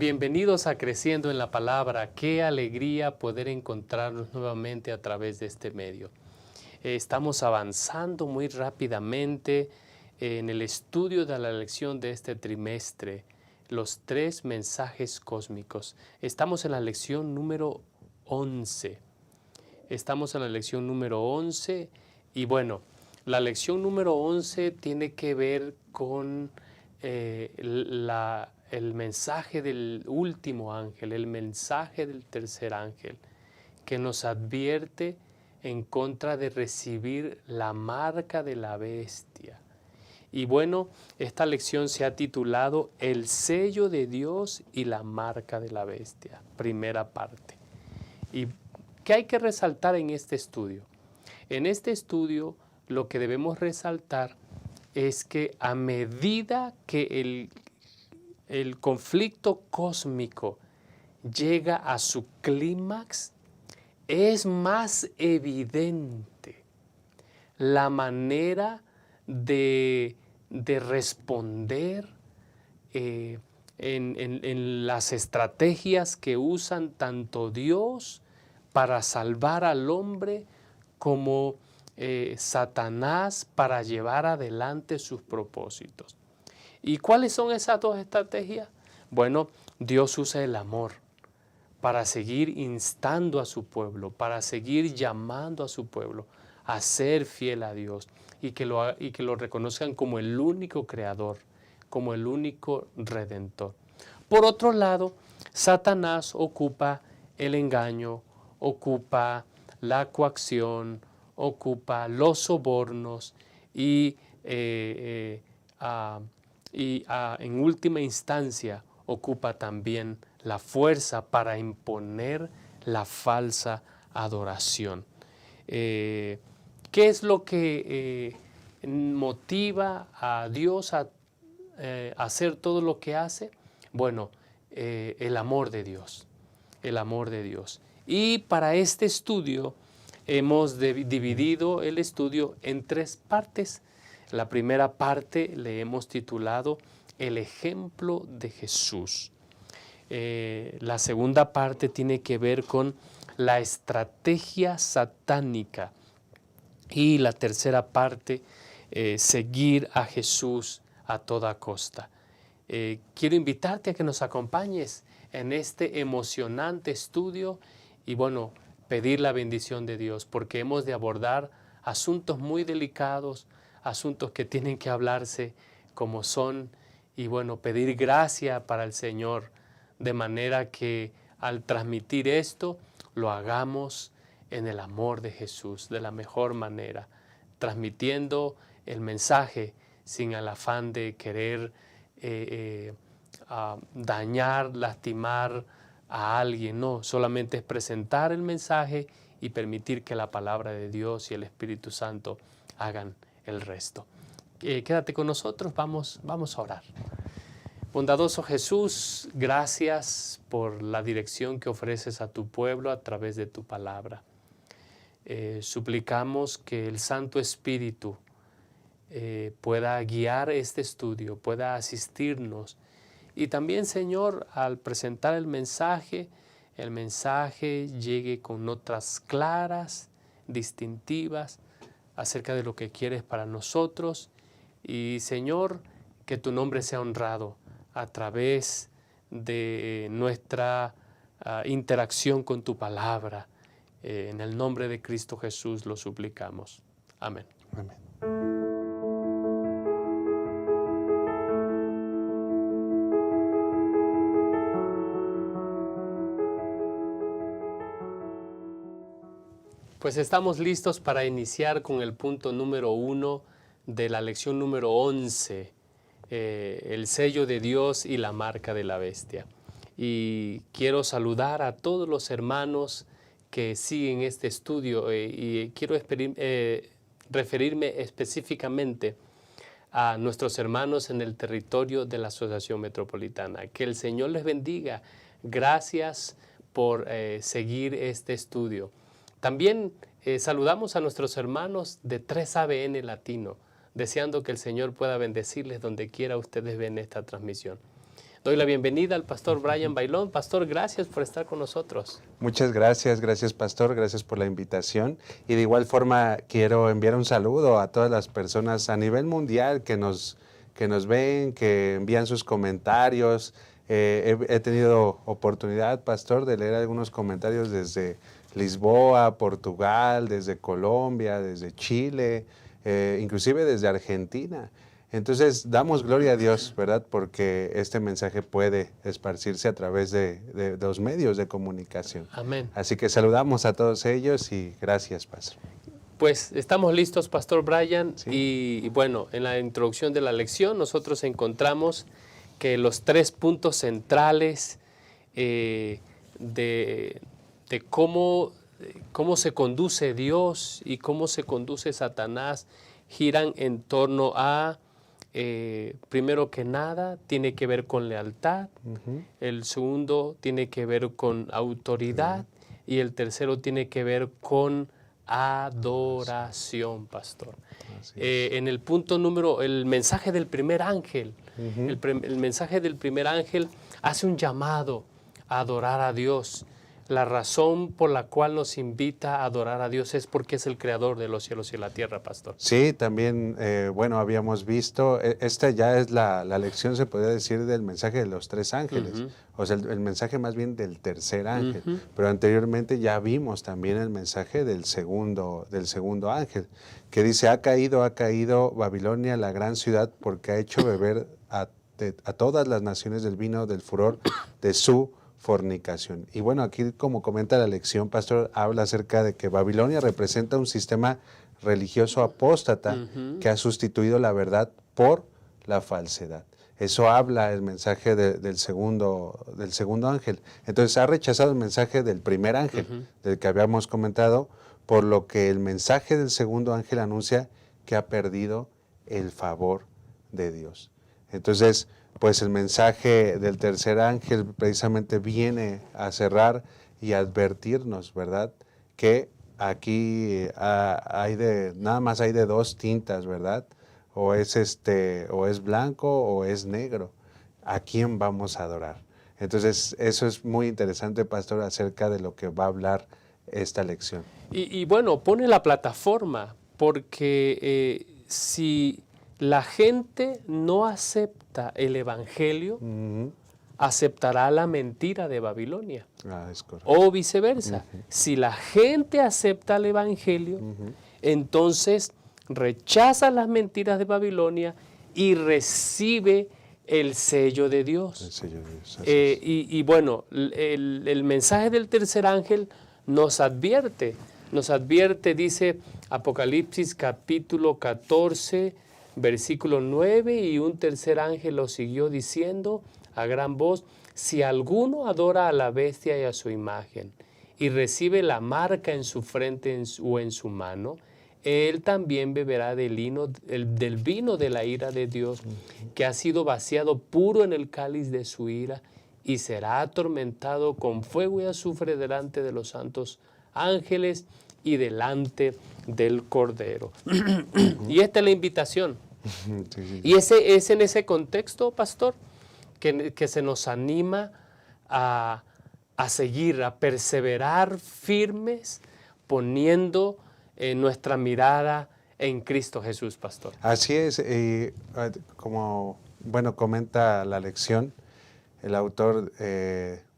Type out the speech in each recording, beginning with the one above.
Bienvenidos a Creciendo en la Palabra. Qué alegría poder encontrarnos nuevamente a través de este medio. Estamos avanzando muy rápidamente en el estudio de la lección de este trimestre, los 3 mensajes cósmicos. Estamos en la lección número 11. Estamos en la lección número 11 y bueno, la lección número 11 tiene que ver con el mensaje del último ángel, el mensaje del tercer ángel, que nos advierte en contra de recibir la marca de la bestia. Y bueno, esta lección se ha titulado El sello de Dios y la marca de la bestia, primera parte. ¿Y qué hay que resaltar en este estudio? En este estudio lo que debemos resaltar es que a medida que el conflicto cósmico llega a su clímax, es más evidente la manera de responder en las estrategias que usan tanto Dios para salvar al hombre como Satanás para llevar adelante sus propósitos. ¿Y cuáles son esas dos estrategias? Bueno, Dios usa el amor para seguir instando a su pueblo, para seguir llamando a su pueblo a ser fiel a Dios y que lo reconozcan como el único creador, como el único redentor. Por otro lado, Satanás ocupa el engaño, ocupa la coacción, ocupa los sobornos y en última instancia ocupa también la fuerza para imponer la falsa adoración. ¿Qué es lo que motiva a Dios a hacer todo lo que hace? Bueno, el amor de Dios, el amor de Dios. Y para este estudio hemos dividido el estudio en 3 partes. La primera parte le hemos titulado El ejemplo de Jesús. La segunda parte tiene que ver con la estrategia satánica. Y la tercera parte, seguir a Jesús a toda costa. Quiero invitarte a que nos acompañes en este emocionante estudio y bueno, pedir la bendición de Dios, porque hemos de abordar asuntos muy delicados, asuntos que tienen que hablarse como son y bueno, pedir gracia para el Señor, de manera que al transmitir esto lo hagamos en el amor de Jesús, de la mejor manera, transmitiendo el mensaje sin el afán de querer dañar, lastimar a alguien. No, solamente es presentar el mensaje y permitir que la palabra de Dios y el Espíritu Santo hagan el resto. Quédate con nosotros, vamos a orar. Bondadoso Jesús, gracias por la dirección que ofreces a tu pueblo a través de tu palabra. Suplicamos que el Santo Espíritu pueda guiar este estudio, pueda asistirnos. Y también, Señor, al presentar el mensaje llegue con notas claras, distintivas, acerca de lo que quieres para nosotros. Y, Señor, que tu nombre sea honrado a través de nuestra interacción con tu palabra. En el nombre de Cristo Jesús lo suplicamos. Amén. Amén. Pues estamos listos para iniciar con el punto número 1 de la lección número 11, el sello de Dios y la marca de la bestia. Y quiero saludar a todos los hermanos que siguen este estudio y quiero referirme específicamente a nuestros hermanos en el territorio de la Asociación Metropolitana. Que el Señor les bendiga. Gracias por seguir este estudio. También saludamos a nuestros hermanos de 3ABN Latino, deseando que el Señor pueda bendecirles donde quiera ustedes ven esta transmisión. Doy la bienvenida al pastor Brian Bailón. Pastor, gracias por estar con nosotros. Muchas gracias, pastor, gracias por la invitación. Y de igual forma quiero enviar un saludo a todas las personas a nivel mundial que nos ven, que envían sus comentarios. He tenido oportunidad, pastor, de leer algunos comentarios desde Lisboa, Portugal, desde Colombia, desde Chile, inclusive desde Argentina. Entonces, damos gloria a Dios, ¿verdad? Porque este mensaje puede esparcirse a través de los medios de comunicación. Amén. Así que saludamos a todos ellos y gracias, pastor. Pues estamos listos, Pastor Brian, Sí. y bueno, en la introducción de la lección nosotros encontramos que los 3 puntos centrales de cómo se conduce Dios y cómo se conduce Satanás giran en torno a, primero que nada, tiene que ver con lealtad, el segundo tiene que ver con autoridad y el tercero tiene que ver con adoración, pastor. En el punto número, el mensaje del primer ángel, el mensaje del primer ángel hace un llamado a adorar a Dios. La razón por la cual nos invita a adorar a Dios es porque es el creador de los cielos y la tierra, pastor. Sí, también, bueno, habíamos visto, esta ya es la lección, se podría decir, del mensaje de los 3 ángeles, o sea, el mensaje más bien del tercer ángel, pero anteriormente ya vimos también el mensaje del segundo ángel, que dice, ha caído Babilonia, la gran ciudad, porque ha hecho beber a todas las naciones del vino del furor de su fornicación. Y bueno, aquí como comenta la lección, pastor, habla acerca de que Babilonia representa un sistema religioso apóstata que ha sustituido la verdad por la falsedad. Eso habla el mensaje del segundo ángel. Entonces ha rechazado el mensaje del primer ángel, del que habíamos comentado, por lo que el mensaje del segundo ángel anuncia que ha perdido el favor de Dios. Entonces, pues el mensaje del tercer ángel precisamente viene a cerrar y a advertirnos, ¿verdad? Que aquí nada más hay de 2 tintas, ¿verdad? O es blanco o es negro. ¿A quién vamos a adorar? Entonces, eso es muy interesante, pastor, acerca de lo que va a hablar esta lección. Y bueno, pone la plataforma, porque si la gente no acepta el evangelio, aceptará la mentira de Babilonia. Es correcto. O viceversa. Si la gente acepta el evangelio, entonces rechaza las mentiras de Babilonia y recibe el sello de Dios. El sello de Dios. Y bueno, el mensaje del tercer ángel nos advierte, dice Apocalipsis capítulo 14, versículo 9, y un tercer ángel lo siguió diciendo a gran voz, si alguno adora a la bestia y a su imagen, y recibe la marca en su frente o en su mano, él también beberá del vino de la ira de Dios, que ha sido vaciado puro en el cáliz de su ira, y será atormentado con fuego y azufre delante de los santos ángeles y delante del Cordero. Y esta es la invitación. Sí. Y es en ese contexto, pastor, que se nos anima a seguir, a perseverar firmes, poniendo nuestra mirada en Cristo Jesús, pastor. Así es, como bueno comenta la lección, el autor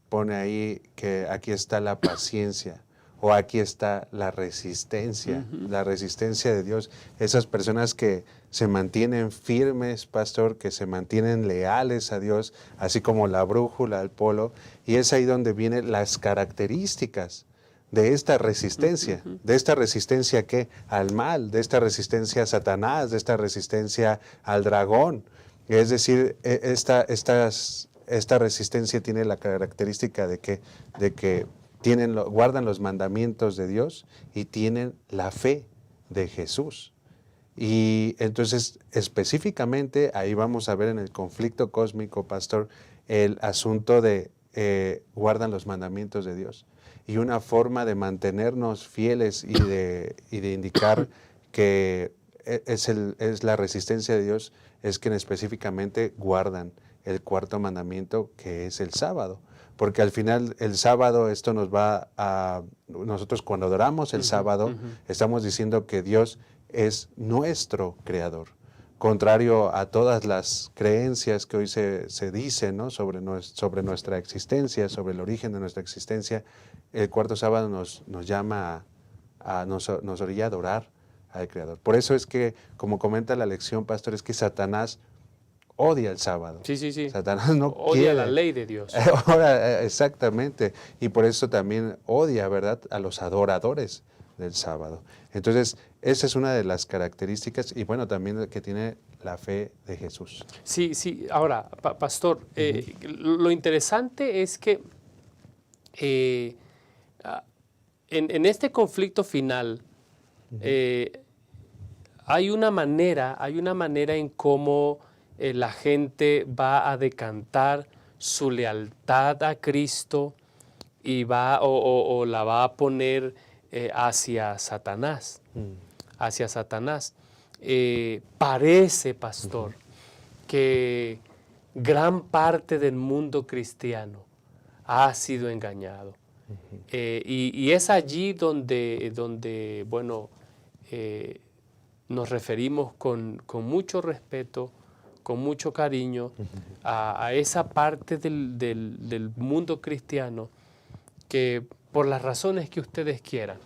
pone ahí que aquí está la paciencia o aquí está la resistencia de Dios. Esas personas que se mantienen firmes, pastor, que se mantienen leales a Dios, así como la brújula, el polo, y es ahí donde vienen las características de esta resistencia, ¿qué? Al mal, de esta resistencia a Satanás, de esta resistencia al dragón. Es decir, esta resistencia tiene la característica de que guardan los mandamientos de Dios y tienen la fe de Jesús. Y entonces, específicamente, ahí vamos a ver en el conflicto cósmico, pastor, el asunto de guardan los mandamientos de Dios. Y una forma de mantenernos fieles y de indicar que es la resistencia de Dios, es que específicamente guardan el cuarto mandamiento, que es el sábado. Porque al final el sábado, esto nos va a... Nosotros cuando adoramos el sábado, estamos diciendo que Dios es nuestro creador. Contrario a todas las creencias que hoy se dicen, ¿no?, sobre nuestra existencia, sobre el origen de nuestra existencia, el cuarto sábado nos llama nos orilla a adorar al Creador. Por eso es que, como comenta la lección, pastor, es que Satanás odia el sábado. Sí, sí, sí. Satanás no odia quiere la ley de Dios. Ahora, exactamente. Y por eso también odia, ¿verdad?, a los adoradores del sábado. Entonces, esa es una de las características, y bueno, también que tiene la fe de Jesús. Sí, sí. Ahora, pastor, lo interesante es que en este conflicto final hay una manera en cómo la gente va a decantar su lealtad a Cristo y o la va a poner hacia Satanás. Hacia Satanás. Parece, pastor, que gran parte del mundo cristiano ha sido engañado. Y es allí donde bueno, nos referimos con mucho respeto, con mucho cariño a esa parte del mundo cristiano que, por las razones que ustedes quieran,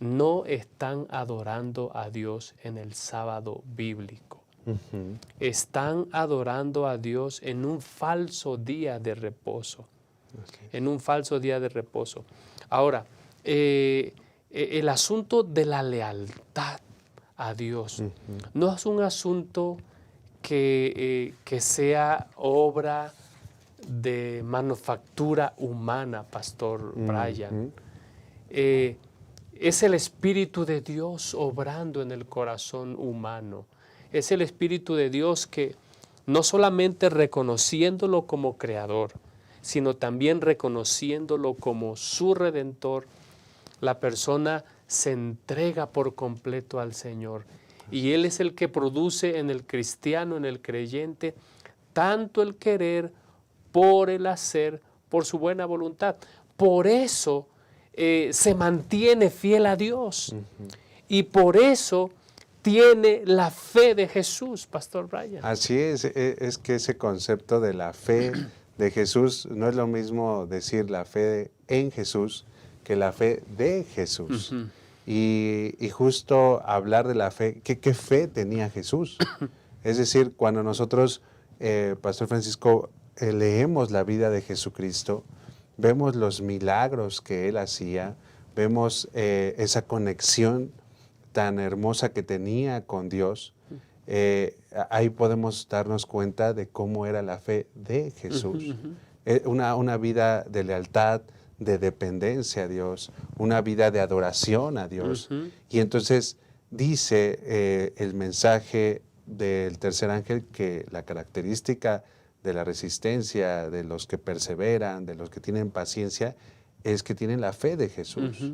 no están adorando a Dios en el sábado bíblico. Están adorando a Dios en un falso día de reposo. En un falso día de reposo. Ahora, el asunto de la lealtad a Dios no es un asunto que sea obra de manufactura humana, Pastor Brian. Es el Espíritu de Dios obrando en el corazón humano. Es el Espíritu de Dios que, no solamente reconociéndolo como Creador, sino también reconociéndolo como su Redentor, la persona se entrega por completo al Señor. Y Él es el que produce en el cristiano, en el creyente, tanto el querer por el hacer, por su buena voluntad. Por eso se mantiene fiel a Dios. Y por eso tiene la fe de Jesús, Pastor Brian. Así es que ese concepto de la fe de Jesús no es lo mismo decir la fe en Jesús que la fe de Jesús. Y justo hablar de la fe, ¿qué fe tenía Jesús? Es decir, cuando nosotros, Pastor Francisco, leemos la vida de Jesucristo, vemos los milagros que Él hacía, vemos esa conexión tan hermosa que tenía con Dios. Ahí podemos darnos cuenta de cómo era la fe de Jesús. Una vida de lealtad, de dependencia a Dios, una vida de adoración a Dios. Y entonces dice el mensaje del tercer ángel que la característica de la resistencia, de los que perseveran, de los que tienen paciencia, es que tienen la fe de Jesús.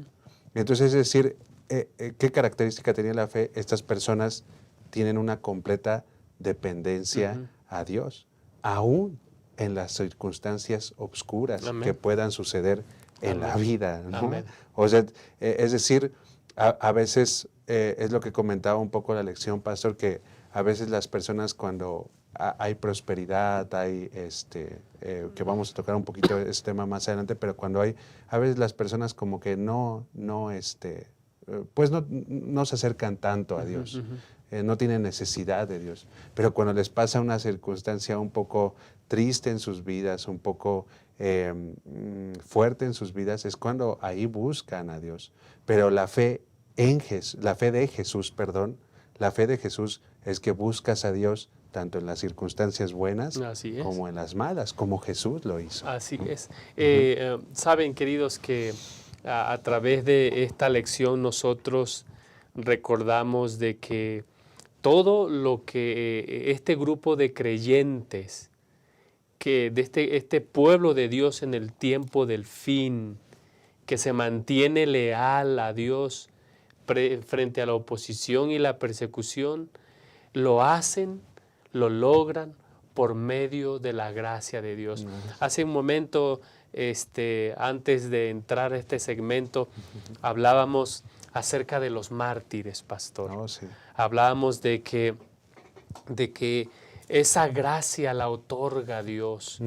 Entonces, es decir, ¿qué característica tenía la fe? Estas personas tienen una completa dependencia a Dios, aún en las circunstancias obscuras que puedan suceder en la vida, ¿no? O sea, es decir, a veces, es lo que comentaba un poco la lección, pastor, que a veces las personas cuando hay prosperidad, hay que vamos a tocar un poquito ese tema más adelante, pero cuando a veces las personas como que pues no se acercan tanto a Dios, no tienen necesidad de Dios, pero cuando les pasa una circunstancia un poco triste en sus vidas, un poco fuerte en sus vidas, es cuando ahí buscan a Dios. Pero la fe de Jesús es que buscas a Dios tanto en las circunstancias buenas como en las malas, como Jesús lo hizo. Así es. Saben, queridos, que a través de esta lección nosotros recordamos de que todo lo que este grupo de creyentes, que de este pueblo de Dios en el tiempo del fin, que se mantiene leal a Dios frente a la oposición y la persecución, lo hacen lo logran por medio de la gracia de Dios. Hace un momento, antes de entrar a este segmento, hablábamos acerca de los mártires, pastor. Oh, sí. Hablábamos de que esa gracia la otorga Dios,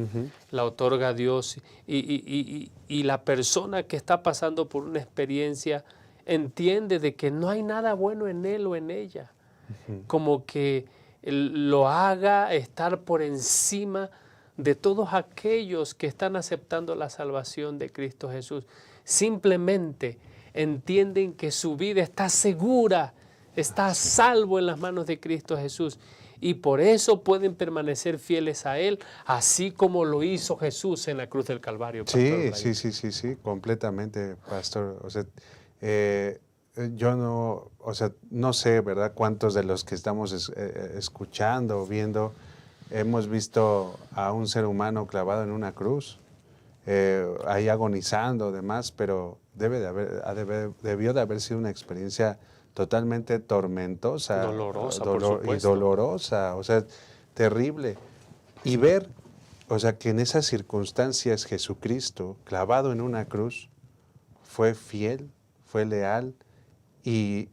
la otorga Dios, y la persona que está pasando por una experiencia entiende de que no hay nada bueno en él o en ella, como que lo haga estar por encima de todos aquellos que están aceptando la salvación de Cristo Jesús. Simplemente entienden que su vida está segura, está a salvo en las manos de Cristo Jesús. Y por eso pueden permanecer fieles a Él, así como lo hizo Jesús en la cruz del Calvario. Sí, completamente, pastor. O sea, yo no sé, ¿verdad?, cuántos de los que estamos escuchando, viendo, hemos visto a un ser humano clavado en una cruz, ahí agonizando, demás, pero debió de haber sido una experiencia totalmente tormentosa, dolorosa, por supuesto. Y dolorosa, o sea, terrible. Y ver, o sea, que en esas circunstancias Jesucristo, clavado en una cruz, fue fiel, fue leal y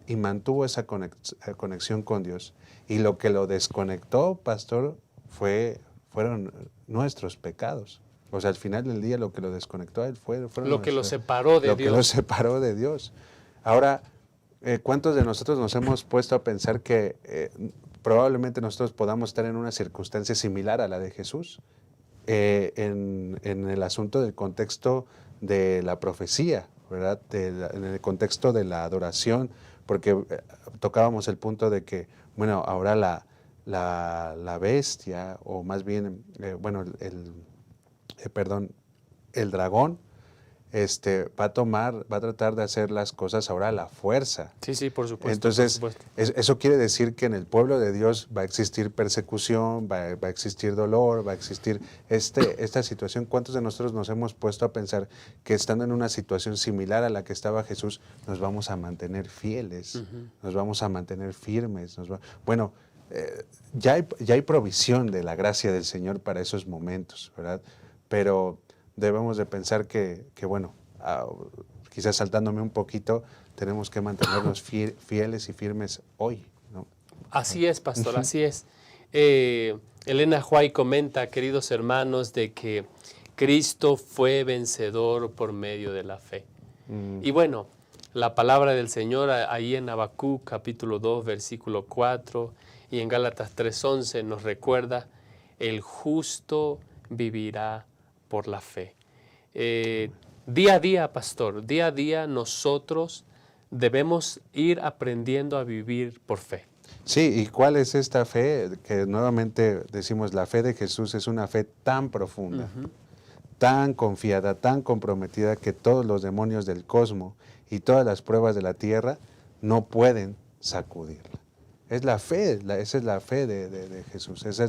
mantuvo esa conexión con Dios. Y lo que lo desconectó, pastor, fueron nuestros pecados. O sea, al final del día lo que lo desconectó a él fueron lo que lo separó de Dios. Lo que lo separó de Dios. Ahora, ¿cuántos de nosotros nos hemos puesto a pensar que probablemente nosotros podamos estar en una circunstancia similar a la de Jesús? En el asunto del contexto de la profecía, ¿verdad? En el contexto de la adoración, porque tocábamos el punto de que, bueno, ahora la bestia, o más bien, el dragón, va a tratar de hacer las cosas ahora a la fuerza. Sí, por supuesto. Entonces, por supuesto. Eso quiere decir que en el pueblo de Dios va a existir persecución, va a existir dolor, va a existir esta situación. ¿Cuántos de nosotros nos hemos puesto a pensar que estando en una situación similar a la que estaba Jesús, nos vamos a mantener fieles, nos vamos a mantener firmes? Bueno, ya hay provisión de la gracia del Señor para esos momentos, ¿verdad? Pero debemos de pensar que bueno, quizás saltándome un poquito, tenemos que mantenernos fieles y firmes hoy, ¿no? Así es, pastor, así es. Elena White comenta, queridos hermanos, de que Cristo fue vencedor por medio de la fe. Y bueno, la palabra del Señor ahí en Habacuc, capítulo 2, versículo 4, y en Gálatas 3:11 nos recuerda, el justo vivirá por la fe. Día a día, pastor, día a día nosotros debemos ir aprendiendo a vivir por fe. Sí, ¿y cuál es esta fe? Que nuevamente decimos, la fe de Jesús es una fe tan profunda, tan confiada, tan comprometida, que todos los demonios del cosmos y todas las pruebas de la tierra no pueden sacudirla. Es la fe, esa es la fe de Jesús, esa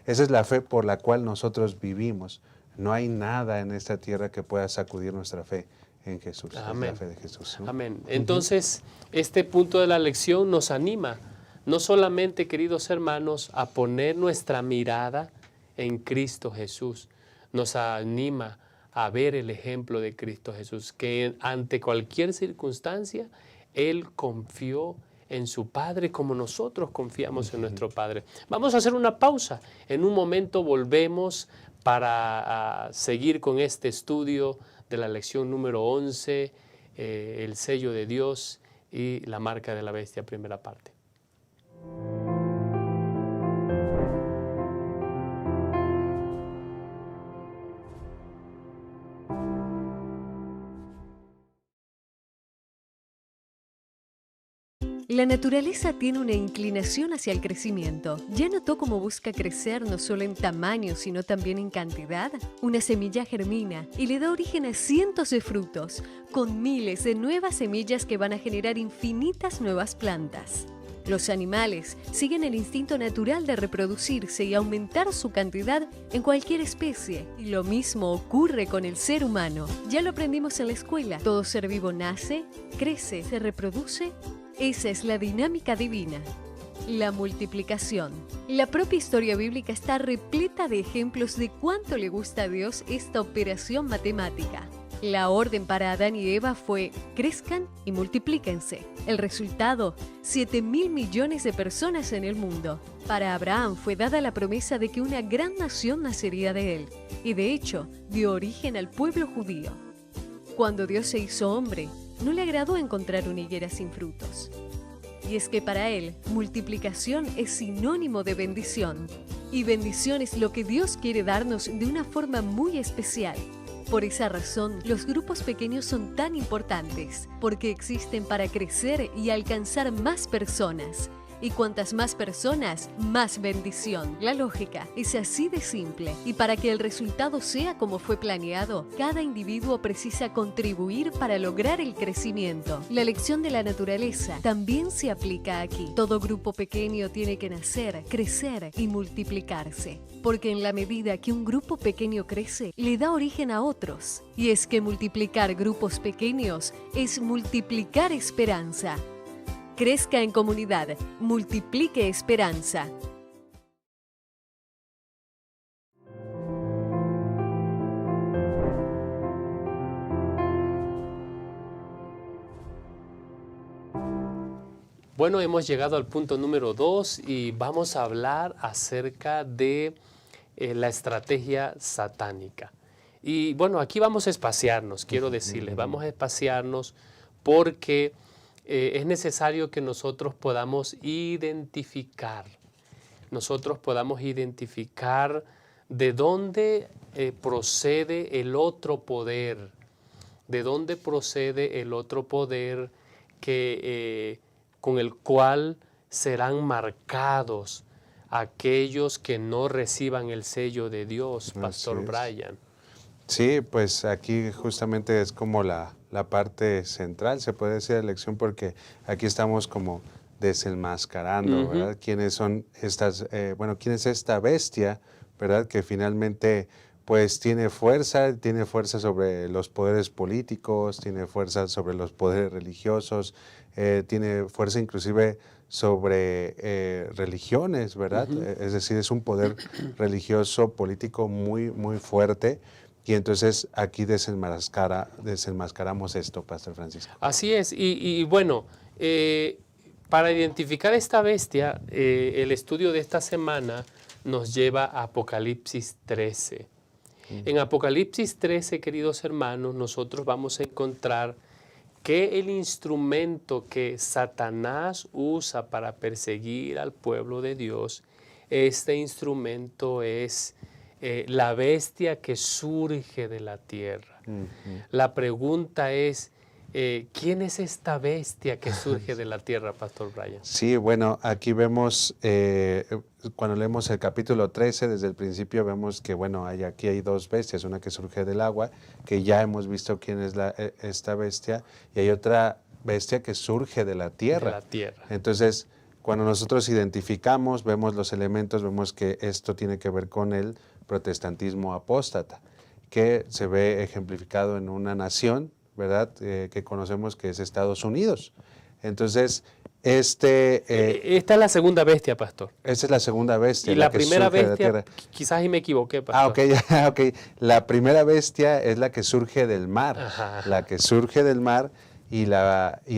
es la fe por la cual nosotros vivimos. No hay nada en esta tierra que pueda sacudir nuestra fe en Jesús. Amén. Es la fe de Jesús, ¿no? Amén. Entonces, este punto de la lección nos anima, no solamente, queridos hermanos, a poner nuestra mirada en Cristo Jesús, nos anima a ver el ejemplo de Cristo Jesús, que ante cualquier circunstancia, Él confió en su Padre como nosotros confiamos en nuestro Padre. Vamos a hacer una pausa. En un momento volvemos para seguir con este estudio de la lección número 11, el sello de Dios y la marca de la bestia, primera parte. La naturaleza tiene una inclinación hacia el crecimiento. ¿Ya notó cómo busca crecer no solo en tamaño, sino también en cantidad? Una semilla germina y le da origen a cientos de frutos, con miles de nuevas semillas que van a generar infinitas nuevas plantas. Los animales siguen el instinto natural de reproducirse y aumentar su cantidad en cualquier especie. Y lo mismo ocurre con el ser humano. Ya lo aprendimos en la escuela. Todo ser vivo nace, crece, se reproduce. Esa es la dinámica divina. la multiplicación. La propia historia bíblica está repleta de ejemplos de cuánto le gusta a Dios esta operación matemática. La orden para Adán y Eva fue: crezcan y multiplíquense. El resultado: 7.000 millones de personas en el mundo. Para Abraham fue dada la promesa de que una gran nación nacería de él, y de hecho dio origen al pueblo judío. Cuando Dios se hizo hombre, no le agradó encontrar una higuera sin frutos. Y es que para él, multiplicación es sinónimo de bendición. Y bendición es lo que Dios quiere darnos de una forma muy especial. Por esa razón, los grupos pequeños son tan importantes, porque existen para crecer y alcanzar más personas. Y cuantas más personas, más bendición. La lógica es así de simple. Y para que el resultado sea como fue planeado, cada individuo precisa contribuir para lograr el crecimiento. La lección de la naturaleza también se aplica aquí. Todo grupo pequeño tiene que nacer, crecer y multiplicarse. Porque en la medida que un grupo pequeño crece, le da origen a otros. Y es que multiplicar grupos pequeños es multiplicar esperanza. Crezca en comunidad, multiplique esperanza. Bueno, hemos llegado al punto número 2 y vamos a hablar acerca de la estrategia satánica. Y bueno, aquí vamos a espaciarnos, quiero decirles, vamos a espaciarnos porque es necesario que nosotros podamos identificar de dónde procede el otro poder, que, con el cual serán marcados aquellos que no reciban el sello de Dios, Pastor Brian. Sí, pues aquí justamente es como la parte central, se puede decir, de la lección, porque aquí estamos como desenmascarando, ¿verdad? ¿Quiénes son estas, quién es esta bestia, ¿verdad? Que finalmente pues tiene fuerza sobre los poderes políticos, tiene fuerza sobre los poderes religiosos, tiene fuerza inclusive sobre religiones, ¿verdad? Es decir, es un poder religioso, político muy, muy fuerte. Y entonces aquí desenmascaramos esto, Pastor Francisco. Así es, y bueno, para identificar esta bestia, el estudio de esta semana nos lleva a Apocalipsis 13. En Apocalipsis 13, queridos hermanos, nosotros vamos a encontrar que el instrumento que Satanás usa para perseguir al pueblo de Dios, este instrumento es la bestia que surge de la tierra. La pregunta es, ¿quién es esta bestia que surge de la tierra, Pastor Brian? Sí, bueno, aquí vemos, cuando leemos el capítulo 13, desde el principio vemos que, bueno, aquí hay dos bestias, una que surge del agua, que ya hemos visto quién es esta bestia, y hay otra bestia que surge de la tierra. De la tierra. Entonces, cuando nosotros identificamos, vemos los elementos, vemos que esto tiene que ver con el protestantismo apóstata, que se ve ejemplificado en una nación, ¿verdad? Que conocemos que es Estados Unidos. Entonces, esta es la segunda bestia, Pastor. Esa es la segunda bestia. Y la primera bestia, quizás y me equivoqué, Pastor. Ok. La primera bestia es la que surge del mar. La que surge del mar, y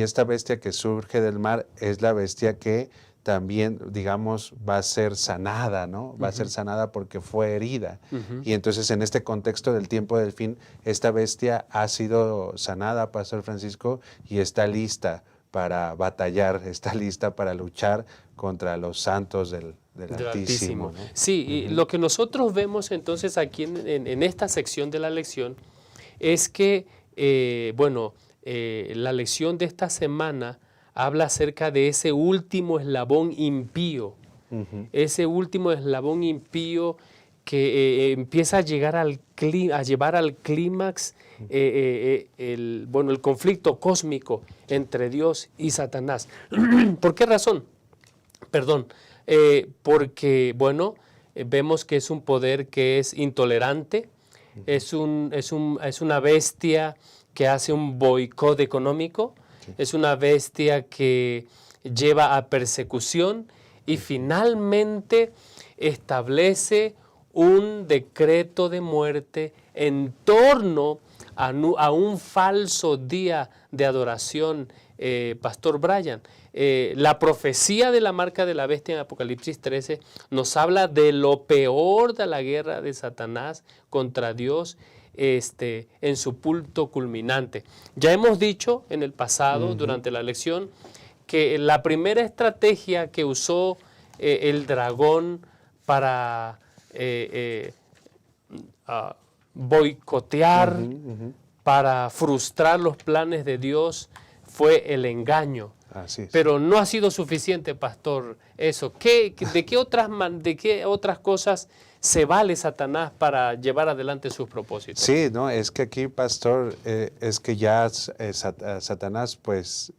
esta bestia que surge del mar es la bestia que también, digamos, va a ser sanada, ¿no? Va a ser sanada porque fue herida. Y entonces, en este contexto del tiempo del fin, esta bestia ha sido sanada, Pastor Francisco, y está lista para batallar, está lista para luchar contra los santos del Altísimo, ¿no? Sí, y lo que nosotros vemos entonces aquí en esta sección de la lección es que, la lección de esta semana habla acerca de ese último eslabón impío, ese último eslabón impío que empieza a llevar al clímax el conflicto cósmico entre Dios y Satanás. ¿Por qué razón? Porque, vemos que es un poder que es intolerante, es una bestia que hace un boicot económico, es una bestia que lleva a persecución, y finalmente establece un decreto de muerte en torno a un falso día de adoración, Pastor Brian. La profecía de la marca de la bestia en Apocalipsis 13 nos habla de lo peor de la guerra de Satanás contra Dios en su punto culminante. Ya hemos dicho en el pasado, durante la lección, que la primera estrategia que usó el dragón para boicotear, para frustrar los planes de Dios, fue el engaño. Así es. Pero no ha sido suficiente, pastor, eso. ¿De qué otras cosas se vale Satanás para llevar adelante sus propósitos? Sí, no, es que aquí, pastor, es que ya Satanás, pues,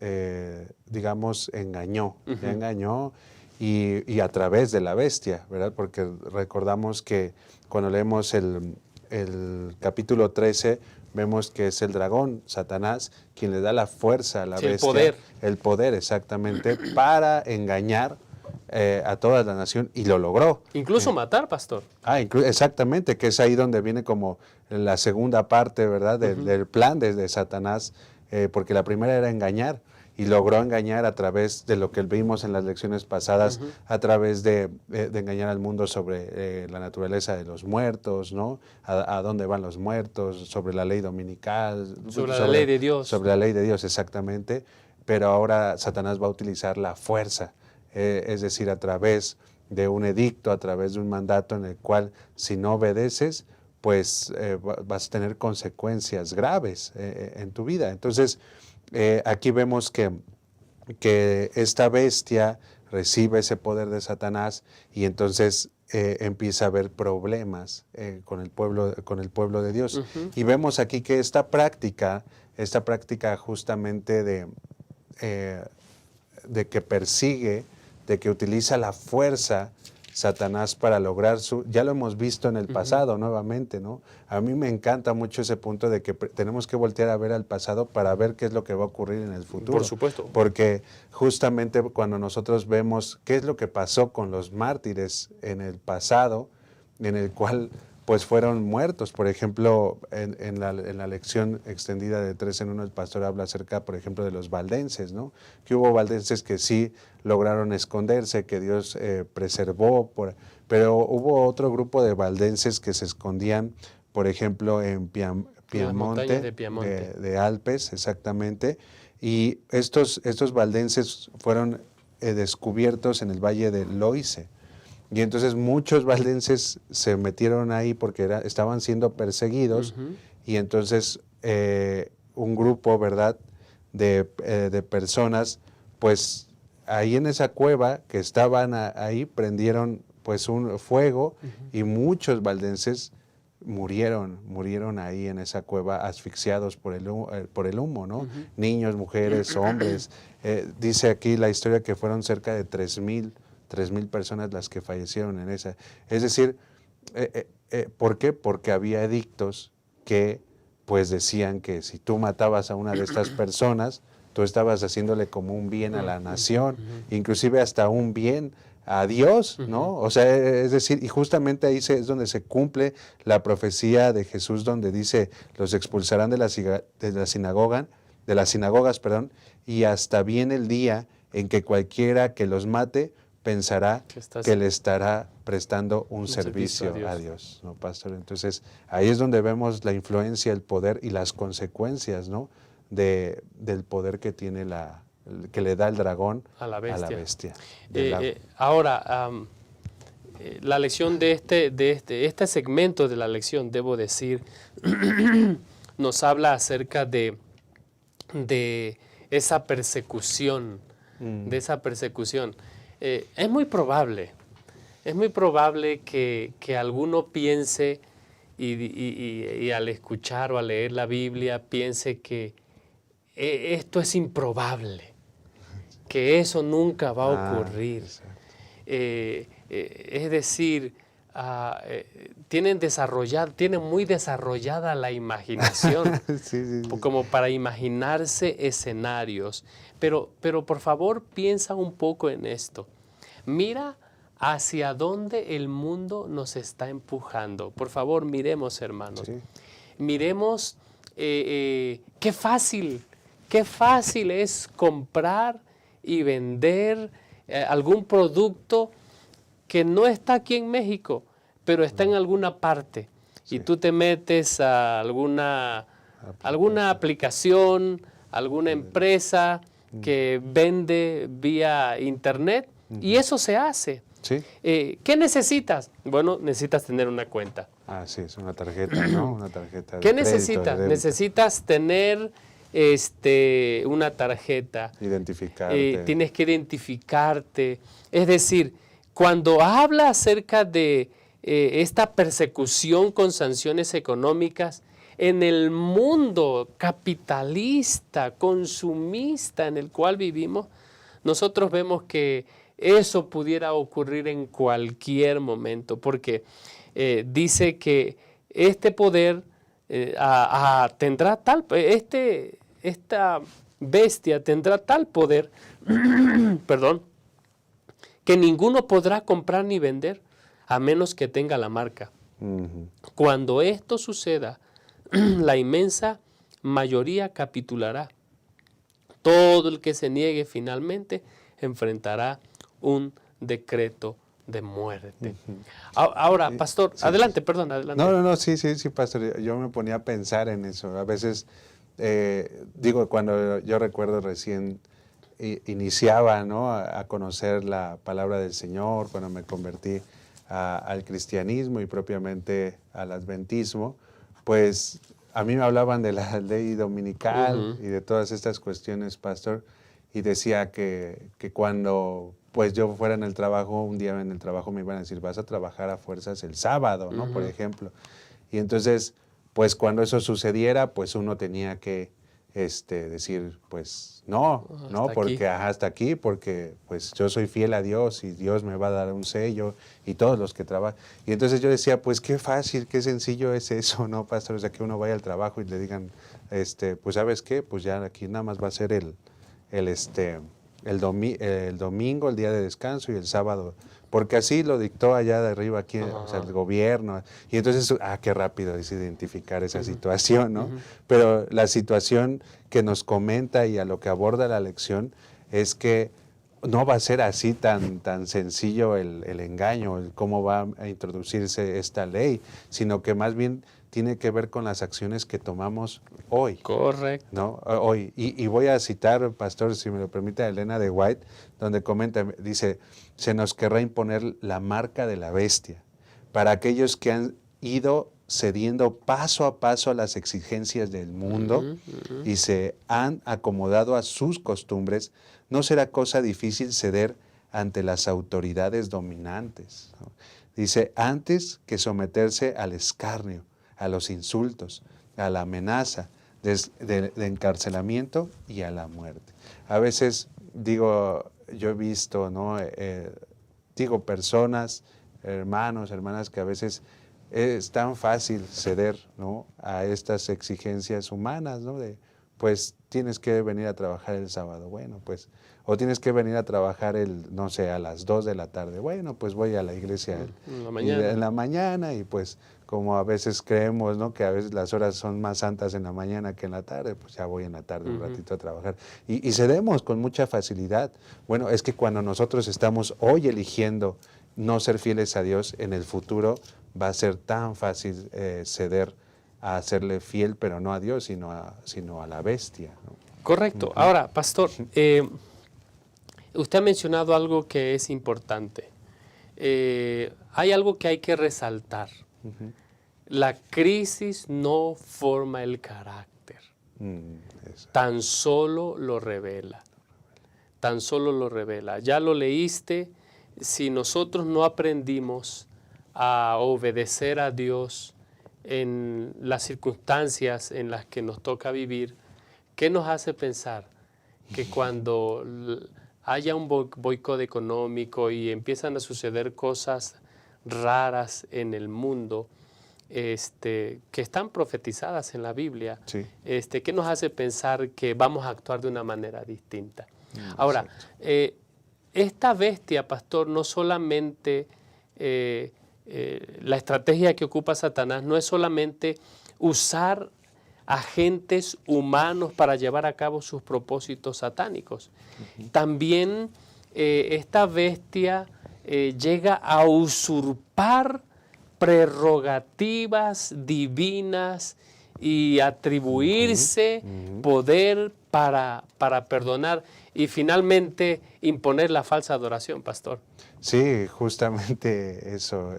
digamos, engañó, ya engañó y a través de la bestia, ¿verdad? Porque recordamos que cuando leemos el capítulo 13, vemos que es el dragón, Satanás, quien le da la fuerza a la bestia. El poder. El poder, exactamente, para engañar a toda la nación, y lo logró. Incluso matar, pastor. Exactamente, que es ahí donde viene como la segunda parte, ¿verdad?, del plan de Satanás, porque la primera era engañar, y logró engañar a través de lo que vimos en las lecciones pasadas, a través de engañar al mundo sobre la naturaleza de los muertos, ¿no? A dónde van los muertos, sobre la ley dominical. Sobre la ley de Dios. Sobre la ley de Dios, exactamente. Pero ahora Satanás va a utilizar la fuerza, es decir, a través de un edicto, a través de un mandato en el cual, si no obedeces, pues vas a tener consecuencias graves en tu vida. Entonces, aquí vemos que esta bestia recibe ese poder de Satanás, y entonces empieza a haber problemas con el pueblo de Dios. Y vemos aquí que esta práctica justamente de que persigue, de que utiliza la fuerza Satanás para lograr ya lo hemos visto en el pasado nuevamente, ¿no? A mí me encanta mucho ese punto de que tenemos que voltear a ver al pasado para ver qué es lo que va a ocurrir en el futuro. Por supuesto. Porque justamente cuando nosotros vemos qué es lo que pasó con los mártires en el pasado, en el cual pues fueron muertos. Por ejemplo, en la lección extendida de 3 en 1, el pastor habla acerca, por ejemplo, de los valdenses, ¿no? Que hubo valdenses que sí lograron esconderse, que Dios preservó, pero hubo otro grupo de valdenses que se escondían, por ejemplo, en Piamonte, de Alpes, exactamente, y estos valdenses fueron descubiertos en el valle de Loise. Y entonces muchos valdenses se metieron ahí porque estaban siendo perseguidos, y entonces un grupo, ¿verdad?, de personas, pues ahí en esa cueva que estaban ahí, prendieron pues un fuego, y muchos valdenses murieron ahí en esa cueva asfixiados por el humo, ¿no? Niños, mujeres, hombres. Dice aquí la historia que fueron cerca de 3,000 personas las que fallecieron en esa. Es decir, ¿por qué? Porque había edictos que pues decían que si tú matabas a una de estas personas, tú estabas haciéndole como un bien a la nación, inclusive hasta un bien a Dios, ¿no? O sea, es decir, y justamente ahí es donde se cumple la profecía de Jesús, donde dice, los expulsarán de las sinagogas, y hasta viene el día en que cualquiera que los mate pensará que le estará prestando un servicio a Dios, ¿no, pastor? Entonces, ahí es donde vemos la influencia, el poder y las consecuencias, ¿no?, del poder que tiene que le da el dragón a la bestia. Ahora, la lección de este segmento de la lección, debo decir, nos habla acerca de esa persecución, es muy probable que alguno piense y al escuchar o al leer la Biblia piense que esto es improbable, que eso nunca va a ocurrir. Es decir, tienen muy desarrollada la imaginación, sí. Como para imaginarse escenarios. Pero por favor piensa un poco en esto. Mira hacia dónde el mundo nos está empujando. Por favor, miremos, hermanos. Sí. Miremos qué fácil es comprar y vender algún producto que no está aquí en México, pero está en alguna parte. Sí. Y tú te metes a alguna aplicación, alguna empresa que vende vía internet, y eso se hace. Sí. ¿Qué necesitas? Bueno, necesitas tener una cuenta. Ah, sí, es una tarjeta, ¿no? Una tarjeta de ¿Qué crédito, necesitas? de débito. Necesitas tener una tarjeta. Identificarte. Tienes que identificarte. Es decir, cuando habla acerca de esta persecución con sanciones económicas, en el mundo capitalista, consumista en el cual vivimos, nosotros vemos que eso pudiera ocurrir en cualquier momento, porque dice que este poder tendrá esta bestia tendrá tal poder, perdón, que ninguno podrá comprar ni vender a menos que tenga la marca. Ujú. Cuando esto suceda, la inmensa mayoría capitulará. Todo el que se niegue finalmente enfrentará un decreto de muerte. Ahora, pastor, Sí, adelante, sí. perdón, adelante. No, sí, pastor. Yo me ponía a pensar en eso. A veces, cuando yo recuerdo recién iniciaba, ¿no? a conocer la palabra del Señor, cuando me convertí al cristianismo y propiamente al adventismo, pues a mí me hablaban de la ley dominical y de todas estas cuestiones, pastor, y decía que cuando pues yo fuera en el trabajo, un día en el trabajo me iban a decir, vas a trabajar a fuerzas el sábado, ¿no? Por ejemplo. Y entonces, pues cuando eso sucediera, pues uno tenía que decir, pues no, porque hasta aquí, porque pues yo soy fiel a Dios y Dios me va a dar un sello y todos los que trabajan. Y entonces yo decía, pues qué fácil, qué sencillo es eso, ¿no, pastor? O sea, que uno vaya al trabajo y le digan, pues ¿sabes qué? Pues ya aquí nada más va a ser el domingo, el día de descanso, y el sábado, porque así lo dictó allá de arriba aquí, o sea, el gobierno. Y entonces, qué rápido es identificar esa situación, ¿no? Pero la situación que nos comenta y a lo que aborda la lección es que no va a ser así tan sencillo el engaño, cómo va a introducirse esta ley, sino que más bien tiene que ver con las acciones que tomamos hoy. Correcto. ¿No? Hoy. Y voy a citar, pastor, si me lo permite, a Elena de White, donde comenta, dice, se nos querrá imponer la marca de la bestia para aquellos que han ido cediendo paso a paso a las exigencias del mundo y se han acomodado a sus costumbres. No será cosa difícil ceder ante las autoridades dominantes, ¿no? Dice, antes que someterse al escarnio, a los insultos, a la amenaza de encarcelamiento y a la muerte. A veces, yo he visto, ¿no? Personas, hermanos, hermanas, que a veces es tan fácil ceder, ¿no? a estas exigencias humanas, ¿no? Pues tienes que venir a trabajar el sábado, bueno, pues, o tienes que venir a trabajar no sé, a las 2 de la tarde, bueno, pues voy a la iglesia en la mañana y pues como a veces creemos, ¿no? que a veces las horas son más santas en la mañana que en la tarde, pues ya voy en la tarde un ratito a trabajar. Y cedemos con mucha facilidad. Bueno, es que cuando nosotros estamos hoy eligiendo no ser fieles a Dios, en el futuro va a ser tan fácil ceder a serle fiel, pero no a Dios, sino a la bestia, ¿no? Correcto. Ahora, pastor, usted ha mencionado algo que es importante. Hay algo que hay que resaltar. La crisis no forma el carácter, tan solo lo revela. Tan solo lo revela. Ya lo leíste, si nosotros no aprendimos a obedecer a Dios en las circunstancias en las que nos toca vivir, ¿qué nos hace pensar que cuando haya un boicot económico y empiezan a suceder cosas raras en el mundo, que están profetizadas en la Biblia, Sí. ¿Qué nos hace pensar que vamos a actuar de una manera distinta? Ahora, esta bestia, pastor, no solamente, la estrategia que ocupa Satanás no es solamente usar agentes humanos para llevar a cabo sus propósitos satánicos. También esta bestia llega a usurpar prerrogativas divinas y atribuirse poder para perdonar y finalmente imponer la falsa adoración, pastor. Sí, justamente eso.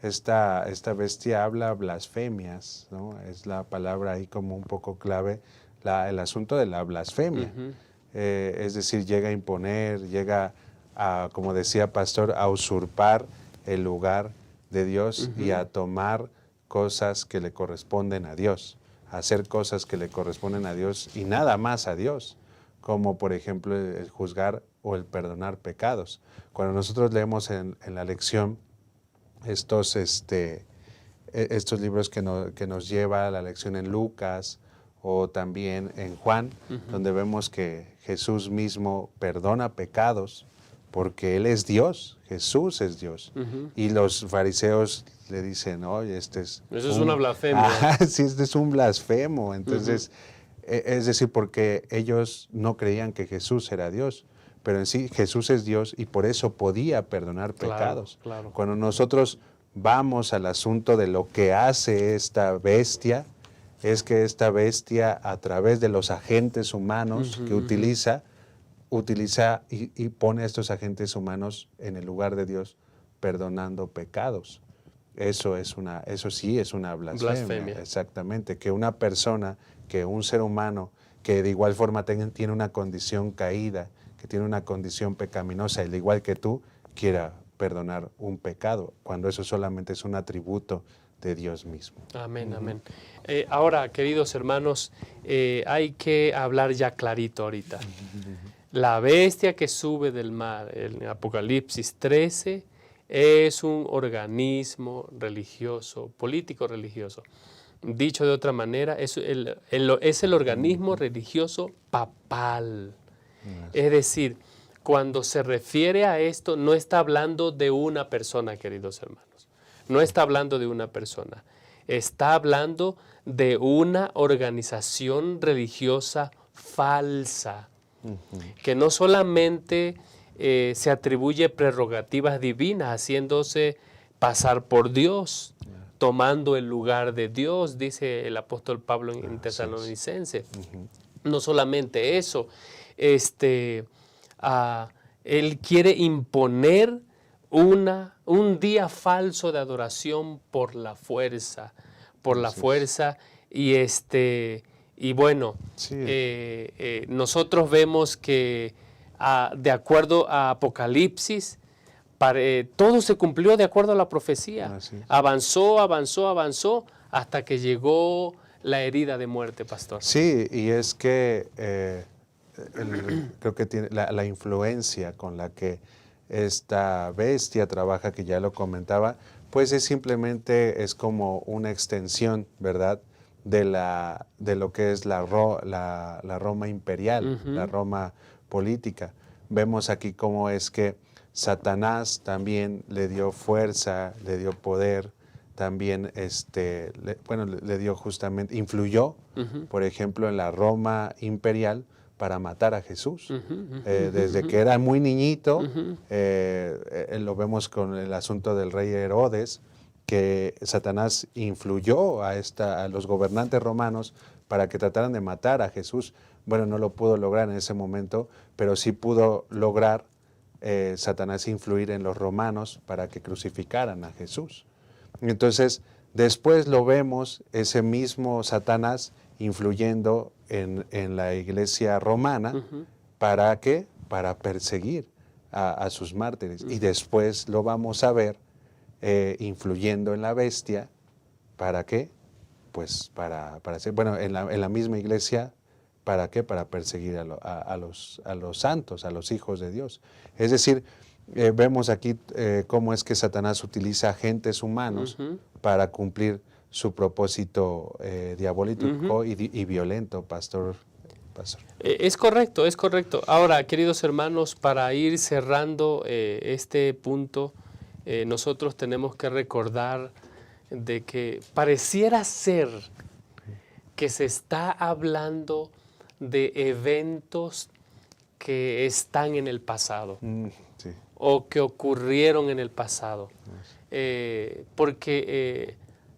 Esta bestia habla blasfemias, ¿no? Es la palabra ahí como un poco clave, el asunto de la blasfemia. Es decir, llega a imponer, llega a, como decía pastor, a usurpar el lugar de Dios y a tomar cosas que le corresponden a Dios, a hacer cosas que le corresponden a Dios y nada más a Dios, como por ejemplo el juzgar o el perdonar pecados. Cuando nosotros leemos en la lección estos libros que nos lleva a la lección en Lucas o también en Juan, donde vemos que Jesús mismo perdona pecados porque Él es Dios, Jesús es Dios. Y los fariseos le dicen, oye, Eso es una blasfemia. Sí, este es un blasfemo. Entonces, es decir, porque ellos no creían que Jesús era Dios, pero en sí Jesús es Dios y por eso podía perdonar pecados. Claro. Cuando nosotros vamos al asunto de lo que hace esta bestia, es que esta bestia a través de los agentes humanos que utiliza y pone a estos agentes humanos en el lugar de Dios perdonando pecados. Eso sí es una blasfemia. Exactamente, que una persona, que un ser humano que de igual forma tiene una condición caída, que tiene una condición pecaminosa, al igual que tú, quiera perdonar un pecado, cuando eso solamente es un atributo de Dios mismo. Amén, amén. Ahora, queridos hermanos, hay que hablar ya clarito ahorita. La bestia que sube del mar, en Apocalipsis 13, es un organismo religioso, político religioso. Dicho de otra manera, es el organismo religioso papal. Es decir, cuando se refiere a esto, no está hablando de una persona, queridos hermanos. No está hablando de una persona. Está hablando de una organización religiosa falsa, que no solamente se atribuye prerrogativas divinas, haciéndose pasar por Dios, tomando el lugar de Dios, dice el apóstol Pablo en Tesalonicenses. No solamente eso, él quiere imponer un día falso de adoración por la fuerza, y bueno, nosotros vemos que de acuerdo a Apocalipsis, todo se cumplió de acuerdo a la profecía. Avanzó hasta que llegó la herida de muerte, pastor. Sí, y es que creo que tiene la influencia con la que esta bestia trabaja, que ya lo comentaba, pues es como una extensión, ¿verdad?, de lo que es la Roma imperial, la Roma política. Vemos aquí cómo es que Satanás también le dio fuerza, le dio poder, también le dio justamente, influyó, por ejemplo, en la Roma imperial para matar a Jesús. Desde que era muy niñito, lo vemos con el asunto del rey Herodes, que Satanás influyó a los gobernantes romanos para que trataran de matar a Jesús. Bueno, no lo pudo lograr en ese momento, pero sí pudo lograr Satanás influir en los romanos para que crucificaran a Jesús. Entonces, después lo vemos, ese mismo Satanás influyendo en la iglesia romana. ¿Para qué? Para perseguir a sus mártires. Y después lo vamos a ver influyendo en la bestia. ¿Para qué? Pues para hacer, bueno, en la misma iglesia, ¿para qué? Para perseguir a los santos, a los hijos de Dios. Es decir, vemos aquí cómo es que Satanás utiliza agentes humanos para cumplir su propósito diabólico y violento, pastor. pastor. Es correcto, es correcto. Ahora, queridos hermanos, para ir cerrando este punto, nosotros tenemos que recordar de que pareciera ser que se está hablando de eventos que están en el pasado Sí. o que ocurrieron en el pasado. Porque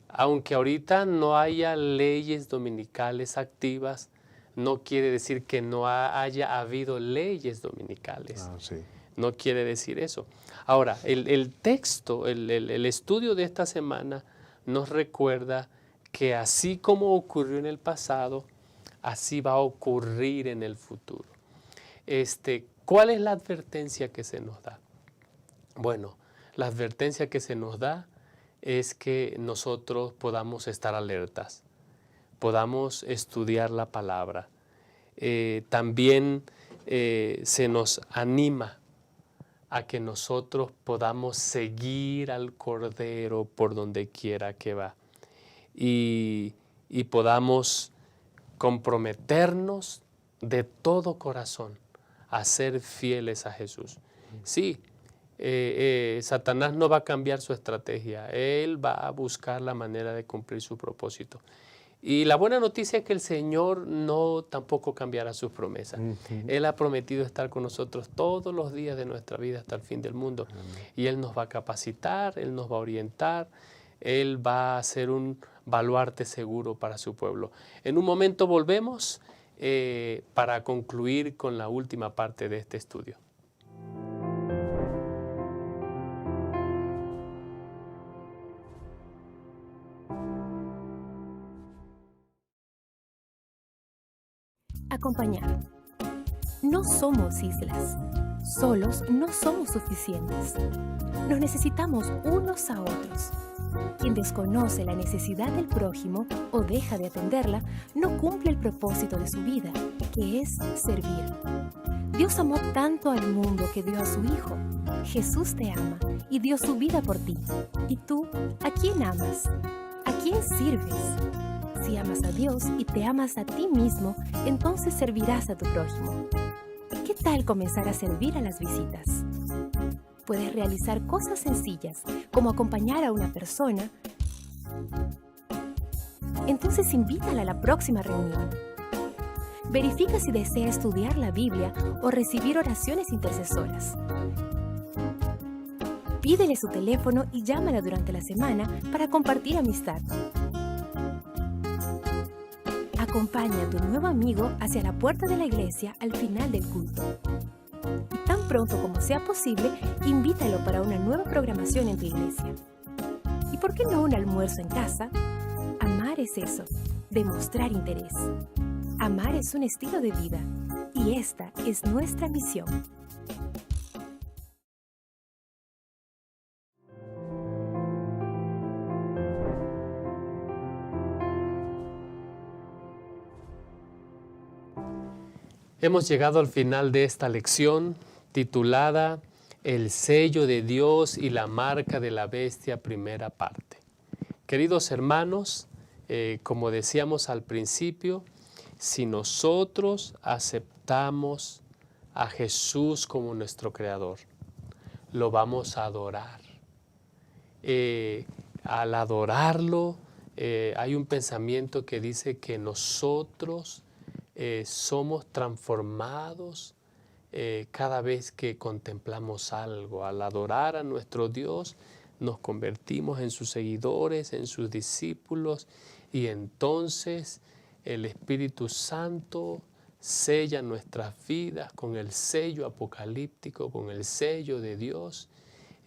aunque ahorita no haya leyes dominicales activas, no quiere decir que no haya habido leyes dominicales. Sí. No quiere decir eso. Ahora, el texto, el estudio de esta semana nos recuerda que así como ocurrió en el pasado, así va a ocurrir en el futuro. ¿Cuál es la advertencia que se nos da? Bueno, la advertencia que se nos da es que nosotros podamos estar alertas, podamos estudiar la palabra. También se nos anima a que nosotros podamos seguir al Cordero por donde quiera que va y podamos comprometernos de todo corazón a ser fieles a Jesús. Sí, Satanás no va a cambiar su estrategia, él va a buscar la manera de cumplir su propósito. Y la buena noticia es que el Señor no tampoco cambiará sus promesas. Él ha prometido estar con nosotros todos los días de nuestra vida hasta el fin del mundo. Y Él nos va a capacitar, Él nos va a orientar, Él va a ser un baluarte seguro para su pueblo. En un momento volvemos para concluir con la última parte de este estudio. Acompañar. No somos islas. Solos no somos suficientes. Nos necesitamos unos a otros. Quien desconoce la necesidad del prójimo o deja de atenderla, no cumple el propósito de su vida, que es servir. Dios amó tanto al mundo que dio a su Hijo. Jesús te ama y dio su vida por ti. ¿Y tú, a quién amas? ¿A quién sirves? Si amas a Dios y te amas a ti mismo, entonces servirás a tu prójimo. ¿Qué tal comenzar a servir a las visitas? Puedes realizar cosas sencillas, como acompañar a una persona. Entonces invítala a la próxima reunión. Verifica si desea estudiar la Biblia o recibir oraciones intercesoras. Pídele su teléfono y llámala durante la semana para compartir amistad. Acompaña a tu nuevo amigo hacia la puerta de la iglesia al final del culto. Y tan pronto como sea posible, invítalo para una nueva programación en tu iglesia. ¿Y por qué no un almuerzo en casa? Amar es eso, demostrar interés. Amar es un estilo de vida, y esta es nuestra misión. Hemos llegado al final de esta lección titulada El sello de Dios y la marca de la bestia, primera parte. Queridos hermanos, como decíamos al principio, si nosotros aceptamos a Jesús como nuestro Creador, lo vamos a adorar. Al adorarlo, hay un pensamiento que dice que nosotros somos transformados cada vez que contemplamos algo. Al adorar a nuestro Dios, nos convertimos en sus seguidores, en sus discípulos, y entonces el Espíritu Santo sella nuestras vidas con el sello apocalíptico, con el sello de Dios,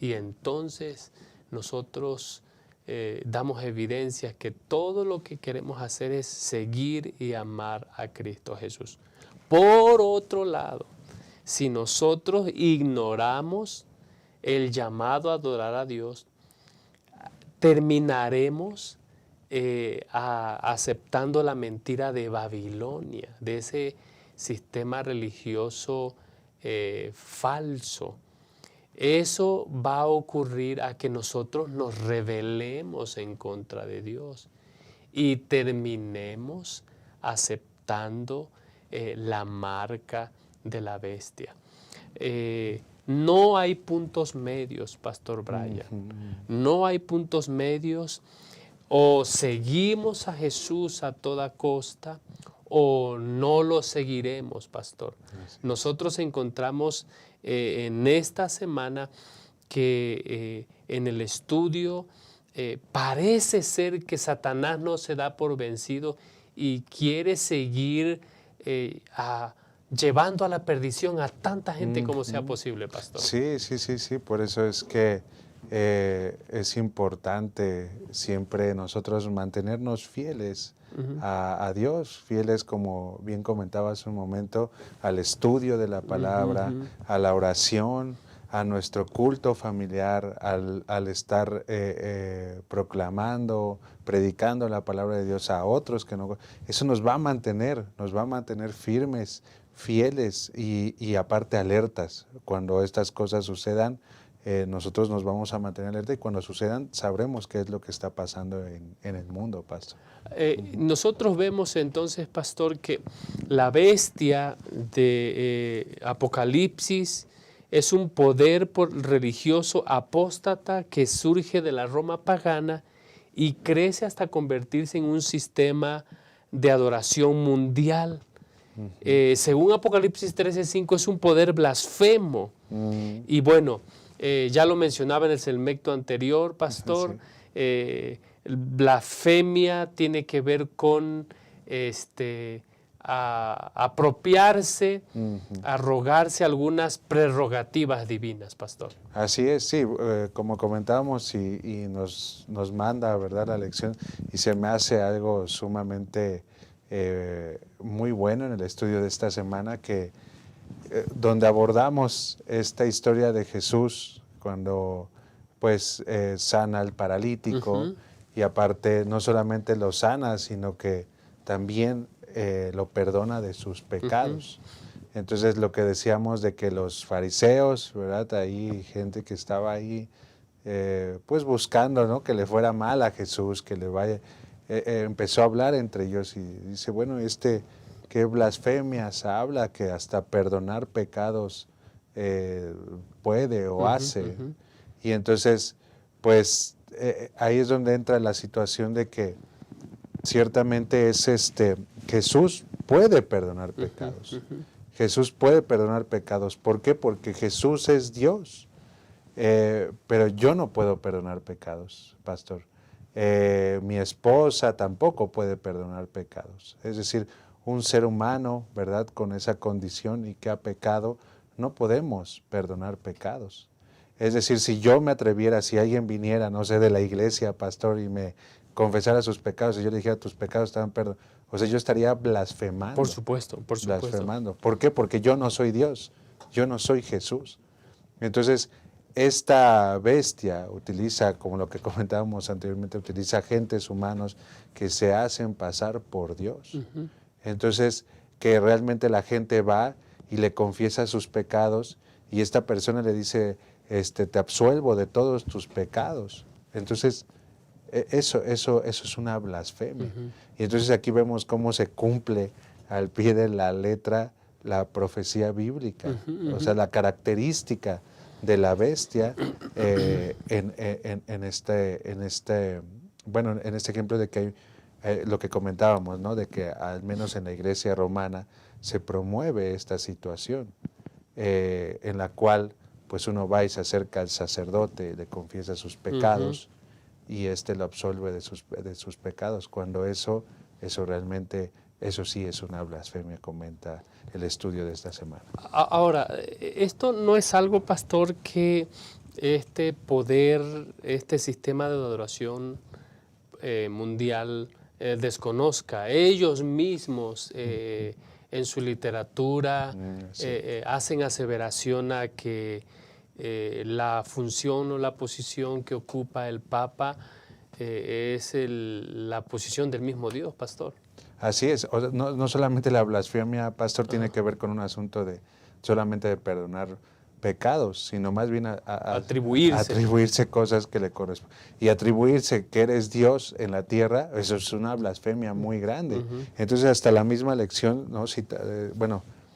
y entonces nosotros damos evidencias que todo lo que queremos hacer es seguir y amar a Cristo Jesús. Por otro lado, si nosotros ignoramos el llamado a adorar a Dios, terminaremos aceptando la mentira de Babilonia, de ese sistema religioso falso. Eso va a ocurrir a que nosotros nos rebelemos en contra de Dios y terminemos aceptando la marca de la bestia. No hay puntos medios, Pastor Brian. No hay puntos medios. O seguimos a Jesús a toda costa o no lo seguiremos, pastor. Nosotros encontramos en esta semana que en el estudio parece ser que Satanás no se da por vencido y quiere seguir llevando a la perdición a tanta gente como sea posible, pastor. Sí. Por eso es que es importante siempre nosotros mantenernos fieles a Dios, fieles, como bien comentaba hace un momento, al estudio de la palabra, a la oración, a nuestro culto familiar, al estar proclamando, predicando la palabra de Dios a otros que no. Eso nos va a mantener firmes, fieles y aparte alertas. Cuando estas cosas sucedan, nosotros nos vamos a mantener alerta y cuando sucedan sabremos qué es lo que está pasando en el mundo, pastor. Nosotros vemos entonces, pastor, que la bestia de Apocalipsis es un poder religioso apóstata que surge de la Roma pagana y crece hasta convertirse en un sistema de adoración mundial. Según Apocalipsis 13:5 es un poder blasfemo. Y bueno, ya lo mencionaba en el segmento anterior, pastor, blasfemia tiene que ver con apropiarse, arrogarse algunas prerrogativas divinas, pastor. Así es, sí, como comentábamos y nos manda, ¿verdad?, la lección, y se me hace algo sumamente muy bueno en el estudio de esta semana, que donde abordamos esta historia de Jesús cuando pues sana al paralítico y aparte no solamente lo sana, sino que también lo perdona de sus pecados. Entonces lo que decíamos de que los fariseos, ¿verdad?, ahí gente que estaba ahí pues buscando, ¿no?, que le fuera mal a Jesús, que le vaya, empezó a hablar entre ellos y dice, bueno, qué blasfemias habla, que hasta perdonar pecados puede o hace. Y entonces, pues ahí es donde entra la situación de que ciertamente es Jesús puede perdonar pecados. Jesús puede perdonar pecados. ¿Por qué? Porque Jesús es Dios. Pero yo no puedo perdonar pecados, pastor. Mi esposa tampoco puede perdonar pecados. Es decir, un ser humano, ¿verdad?, con esa condición y que ha pecado, no podemos perdonar pecados. Es decir, si yo me atreviera, si alguien viniera, no sé, de la iglesia, pastor, y me confesara sus pecados, y yo le dijera, tus pecados estaban perdonados, o sea, yo estaría blasfemando. Por supuesto, por supuesto. Blasfemando. ¿Por qué? Porque yo no soy Dios, yo no soy Jesús. Entonces, esta bestia utiliza, como lo que comentábamos anteriormente, utiliza agentes humanos que se hacen pasar por Dios. Entonces, que realmente la gente va y le confiesa sus pecados y esta persona le dice, te absuelvo de todos tus pecados. Entonces, eso es una blasfemia. Y entonces aquí vemos cómo se cumple al pie de la letra la profecía bíblica. O sea, la característica de la bestia en este ejemplo de que hay lo que comentábamos, ¿no?, de que al menos en la iglesia romana se promueve esta situación en la cual pues uno va y se acerca al sacerdote, le confiesa sus pecados y lo absolve de sus pecados, cuando eso realmente, eso sí es una blasfemia, comenta el estudio de esta semana. Ahora, esto no es algo, pastor, que este poder, este sistema de adoración mundial desconozca. Ellos mismos en su literatura hacen aseveración a que la función o la posición que ocupa el Papa es la posición del mismo Dios, pastor. Así es, o sea, no solamente la blasfemia, pastor, tiene que ver con un asunto de solamente de perdonar pecados, sino más bien atribuirse cosas que le corresponden. Y atribuirse que eres Dios en la tierra, eso es una blasfemia muy grande. Entonces hasta la misma lección, ¿no?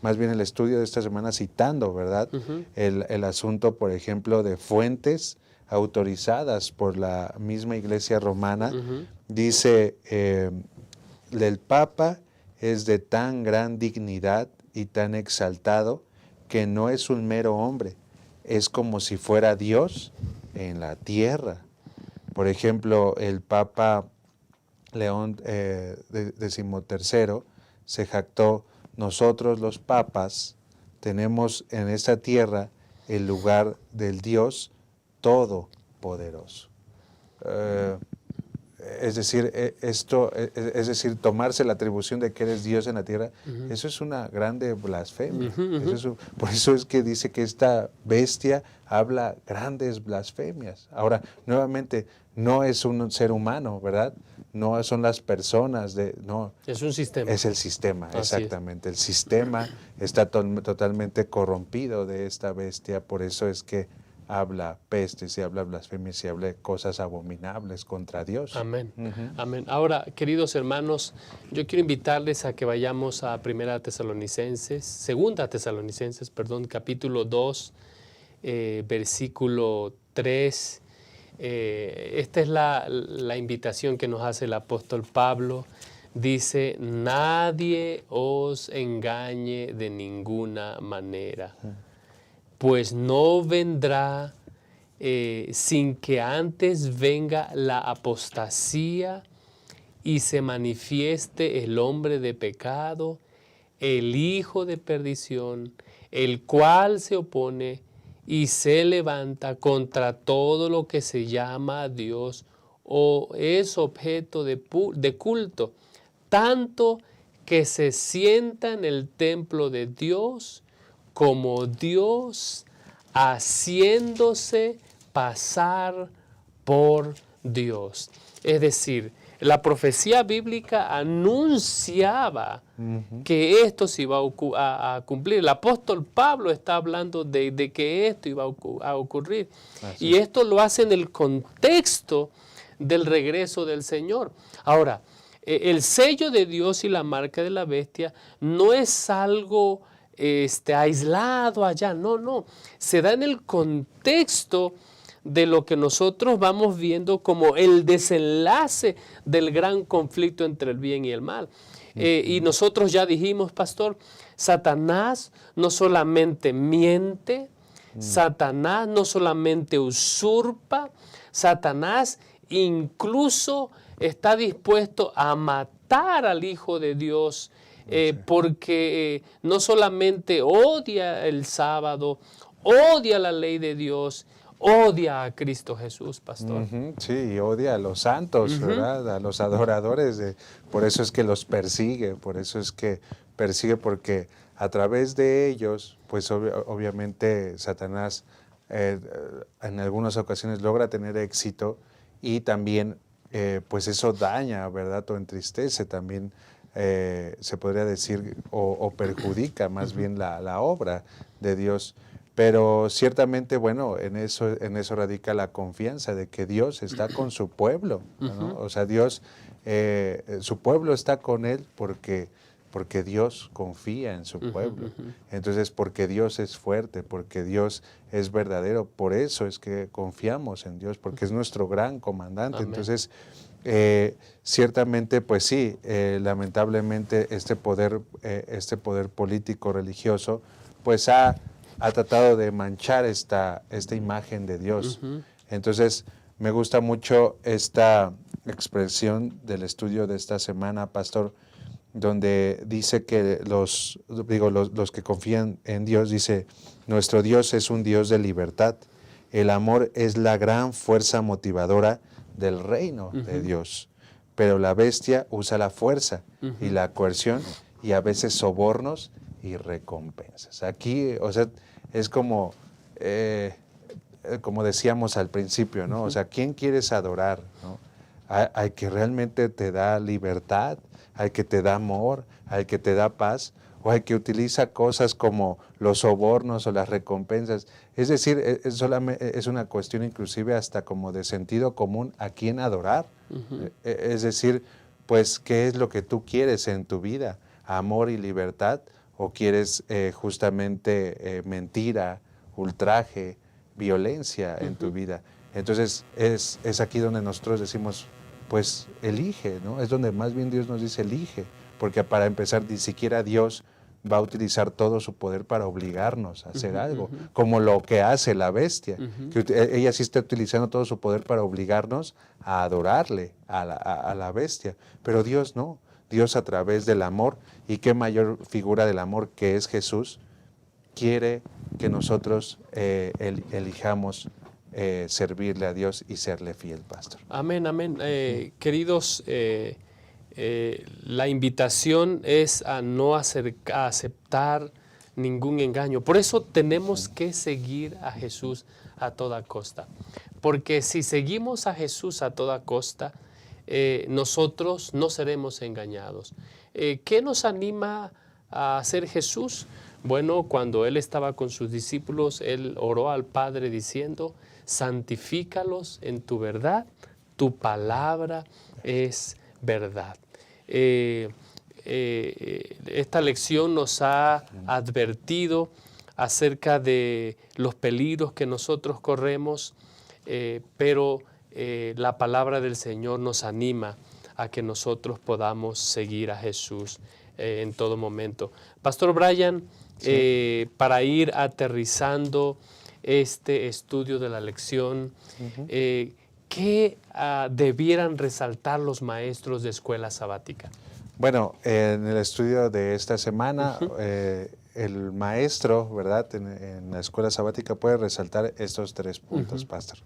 Más bien el estudio de esta semana citando, ¿verdad? El asunto, por ejemplo, de fuentes autorizadas por la misma Iglesia romana, dice, el Papa es de tan gran dignidad y tan exaltado que no es un mero hombre, es como si fuera Dios en la tierra. Por ejemplo, el Papa León XIII se jactó: nosotros los papas tenemos en esta tierra el lugar del Dios Todopoderoso. Es decir, tomarse la atribución de que eres Dios en la tierra, eso es una grande blasfemia. Por eso es que dice que esta bestia habla grandes blasfemias. Ahora, nuevamente, no es un ser humano, ¿verdad? No son las personas, no. Es un sistema. Es el sistema, Así exactamente. El sistema está totalmente corrompido de esta bestia, por eso es que habla pestes y habla blasfemias y habla cosas abominables contra Dios. Amén. Amén. Ahora, queridos hermanos, yo quiero invitarles a que vayamos a Segunda Tesalonicenses, capítulo 2, versículo 3. Esta es la invitación que nos hace el apóstol Pablo. Dice: nadie os engañe de ninguna manera, pues no vendrá sin que antes venga la apostasía y se manifieste el hombre de pecado, el hijo de perdición, el cual se opone y se levanta contra todo lo que se llama Dios o es objeto de culto, tanto que se sienta en el templo de Dios como Dios, haciéndose pasar por Dios. Es decir, la profecía bíblica anunciaba que esto se iba a cumplir. El apóstol Pablo está hablando de que esto iba a ocurrir. Y esto lo hace en el contexto del regreso del Señor. Ahora, el sello de Dios y la marca de la bestia no es algo aislado allá, no, se da en el contexto de lo que nosotros vamos viendo como el desenlace del gran conflicto entre el bien y el mal. Y nosotros ya dijimos, pastor, Satanás no solamente miente, Satanás no solamente usurpa, Satanás incluso está dispuesto a matar al Hijo de Dios, porque no solamente odia el sábado, odia la ley de Dios, odia a Cristo Jesús, pastor. Sí, odia a los santos, ¿verdad? A los adoradores. Por eso es que los persigue, porque a través de ellos, pues obviamente Satanás en algunas ocasiones logra tener éxito y también pues eso daña, ¿verdad? O entristece también, se podría decir, o perjudica más bien la obra de Dios. Pero ciertamente, bueno, en eso radica la confianza de que Dios está con su pueblo, ¿no? O sea, Dios, su pueblo está con él porque Dios confía en su pueblo. Entonces, porque Dios es fuerte, porque Dios es verdadero, por eso es que confiamos en Dios, porque es nuestro gran comandante. Amén. Entonces, ciertamente, pues sí, lamentablemente este poder político religioso, pues ha tratado de manchar esta imagen de Dios. Entonces, me gusta mucho esta expresión del estudio de esta semana, pastor, donde dice que los que confían en Dios, dice, nuestro Dios es un Dios de libertad. El amor es la gran fuerza motivadora del reino de Dios. Pero la bestia usa la fuerza y la coerción y a veces sobornos y recompensas. Aquí, o sea, es como decíamos al principio, ¿no? O sea, ¿quién quieres adorar, no? Al que realmente te da libertad, al que te da amor, al que te da paz, o el que utiliza cosas como los sobornos o las recompensas. Es decir, es una cuestión inclusive hasta como de sentido común a quién adorar. Es decir, pues, ¿qué es lo que tú quieres en tu vida? ¿Amor y libertad? ¿O quieres justamente mentira, ultraje, violencia en tu vida? Entonces, es aquí donde nosotros decimos, pues, elige, ¿no? Es donde más bien Dios nos dice, elige. Porque para empezar, ni siquiera Dios va a utilizar todo su poder para obligarnos a hacer algo, como lo que hace la bestia, que ella sí está utilizando todo su poder para obligarnos a adorarle a la bestia, pero Dios no, Dios a través del amor, y qué mayor figura del amor que es Jesús, quiere que nosotros elijamos servirle a Dios y serle fiel, pastor. Amén, amén. Queridos, la invitación es a no aceptar ningún engaño. Por eso tenemos que seguir a Jesús a toda costa. Porque si seguimos a Jesús a toda costa, nosotros no seremos engañados. ¿Qué nos anima a hacer Jesús? Bueno, cuando Él estaba con sus discípulos, Él oró al Padre diciendo, santifícalos en tu verdad, tu palabra es verdad. Esta lección nos ha advertido acerca de los peligros que nosotros corremos, pero la palabra del Señor nos anima a que nosotros podamos seguir a Jesús en todo momento. Pastor Brian, sí. Para ir aterrizando este estudio de la lección, ¿qué debieran resaltar los maestros de escuela sabática? Bueno, en el estudio de esta semana, el maestro, ¿verdad?, en la escuela sabática puede resaltar estos 3 puntos, pastor.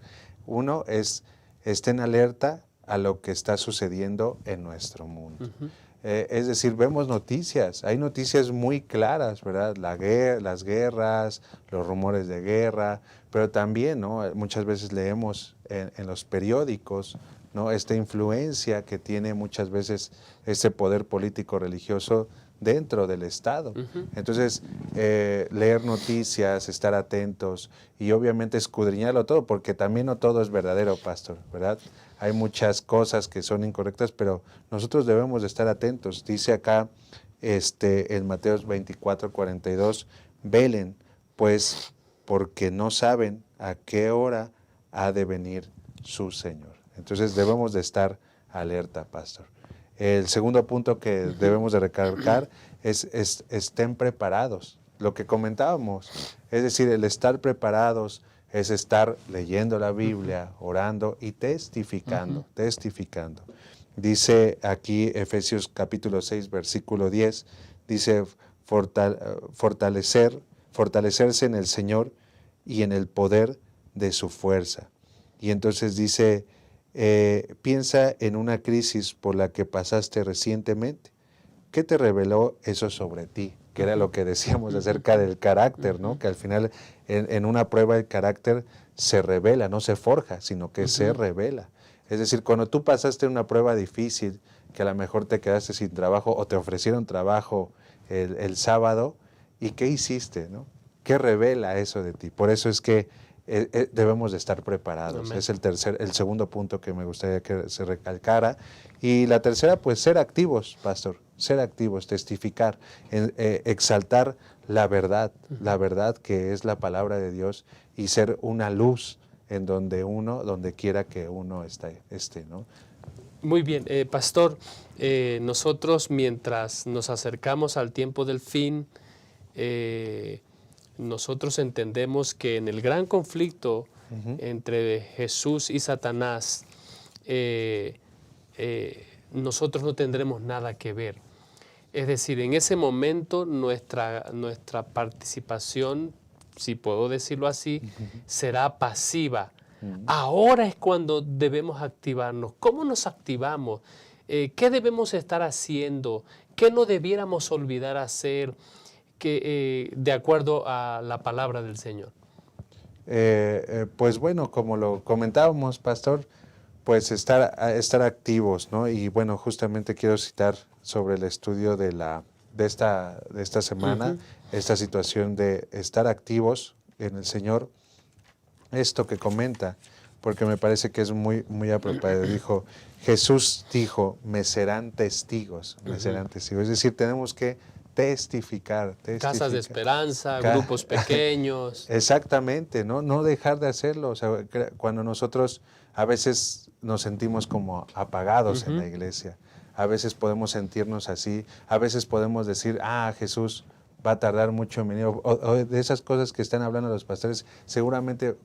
Uno es, estén alerta a lo que está sucediendo en nuestro mundo. Es decir, vemos noticias, hay noticias muy claras, ¿verdad? Las guerras, los rumores de guerra, pero también, ¿no?, muchas veces leemos en los periódicos, ¿no?, esta influencia que tiene muchas veces este poder político religioso dentro del Estado. Entonces, leer noticias, estar atentos y obviamente escudriñarlo todo, porque también no todo es verdadero, pastor, ¿verdad? Hay muchas cosas que son incorrectas, pero nosotros debemos de estar atentos. Dice acá en Mateo 24:42, velen, pues, porque no saben a qué hora ha de venir su Señor. Entonces debemos de estar alerta, pastor. El segundo punto que debemos de recalcar es estén preparados. Lo que comentábamos, es decir, el estar preparados es estar leyendo la Biblia, orando y testificando. Dice aquí Efesios capítulo 6, versículo 10, dice fortalecerse en el Señor y en el poder de su fuerza. Y entonces dice, piensa en una crisis por la que pasaste recientemente. ¿Qué te reveló eso sobre ti? Que era lo que decíamos acerca del carácter, ¿no? Que al final en una prueba el carácter se revela, no se forja, sino que se revela. Es decir, cuando tú pasaste una prueba difícil, que a lo mejor te quedaste sin trabajo o te ofrecieron trabajo el sábado, ¿y qué hiciste, no? ¿Qué revela eso de ti? Por eso es que debemos de estar preparados. Amén. Es el segundo punto que me gustaría que se recalcara. Y la tercera, pues ser activos, pastor, ser activos, testificar, exaltar la verdad que es la palabra de Dios y ser una luz en donde quiera que uno esté, ¿no? Muy bien, pastor, nosotros mientras nos acercamos al tiempo del fin, nosotros entendemos que en el gran conflicto entre Jesús y Satanás, nosotros no tendremos nada que ver. Es decir, en ese momento nuestra participación, si puedo decirlo así, será pasiva. Ahora es cuando debemos activarnos. ¿Cómo nos activamos? ¿Qué debemos estar haciendo? ¿Qué no debiéramos olvidar hacer de acuerdo a la palabra del Señor? Pues bueno, como lo comentábamos, pastor, pues estar activos, ¿no? Y bueno, justamente quiero citar sobre el estudio de la de esta semana, esta situación de estar activos en el Señor, esto que comenta, porque me parece que es muy, muy apropiado. Jesús dijo, me serán testigos, me serán testigos. Es decir, tenemos que testificar. Casas de esperanza, grupos pequeños. Exactamente, no dejar de hacerlo. O sea, cuando nosotros a veces nos sentimos como apagados en la iglesia, a veces podemos sentirnos así, a veces podemos decir, Jesús va a tardar mucho en venir, o de esas cosas que están hablando los pastores, seguramente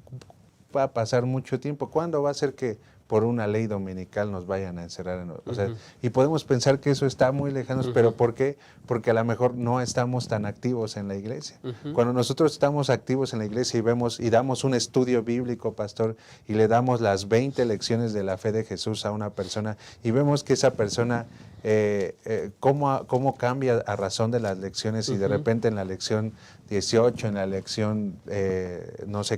va a pasar mucho tiempo. ¿Cuándo va a ser que por una ley dominical nos vayan a encerrar? O sea, y podemos pensar que eso está muy lejano, pero ¿por qué? Porque a lo mejor no estamos tan activos en la iglesia. Cuando nosotros estamos activos en la iglesia y vemos y damos un estudio bíblico, pastor, y le damos las 20 lecciones de la fe de Jesús a una persona y vemos que esa persona cómo cambia a razón de las lecciones y de repente en la lección 18, en la lección,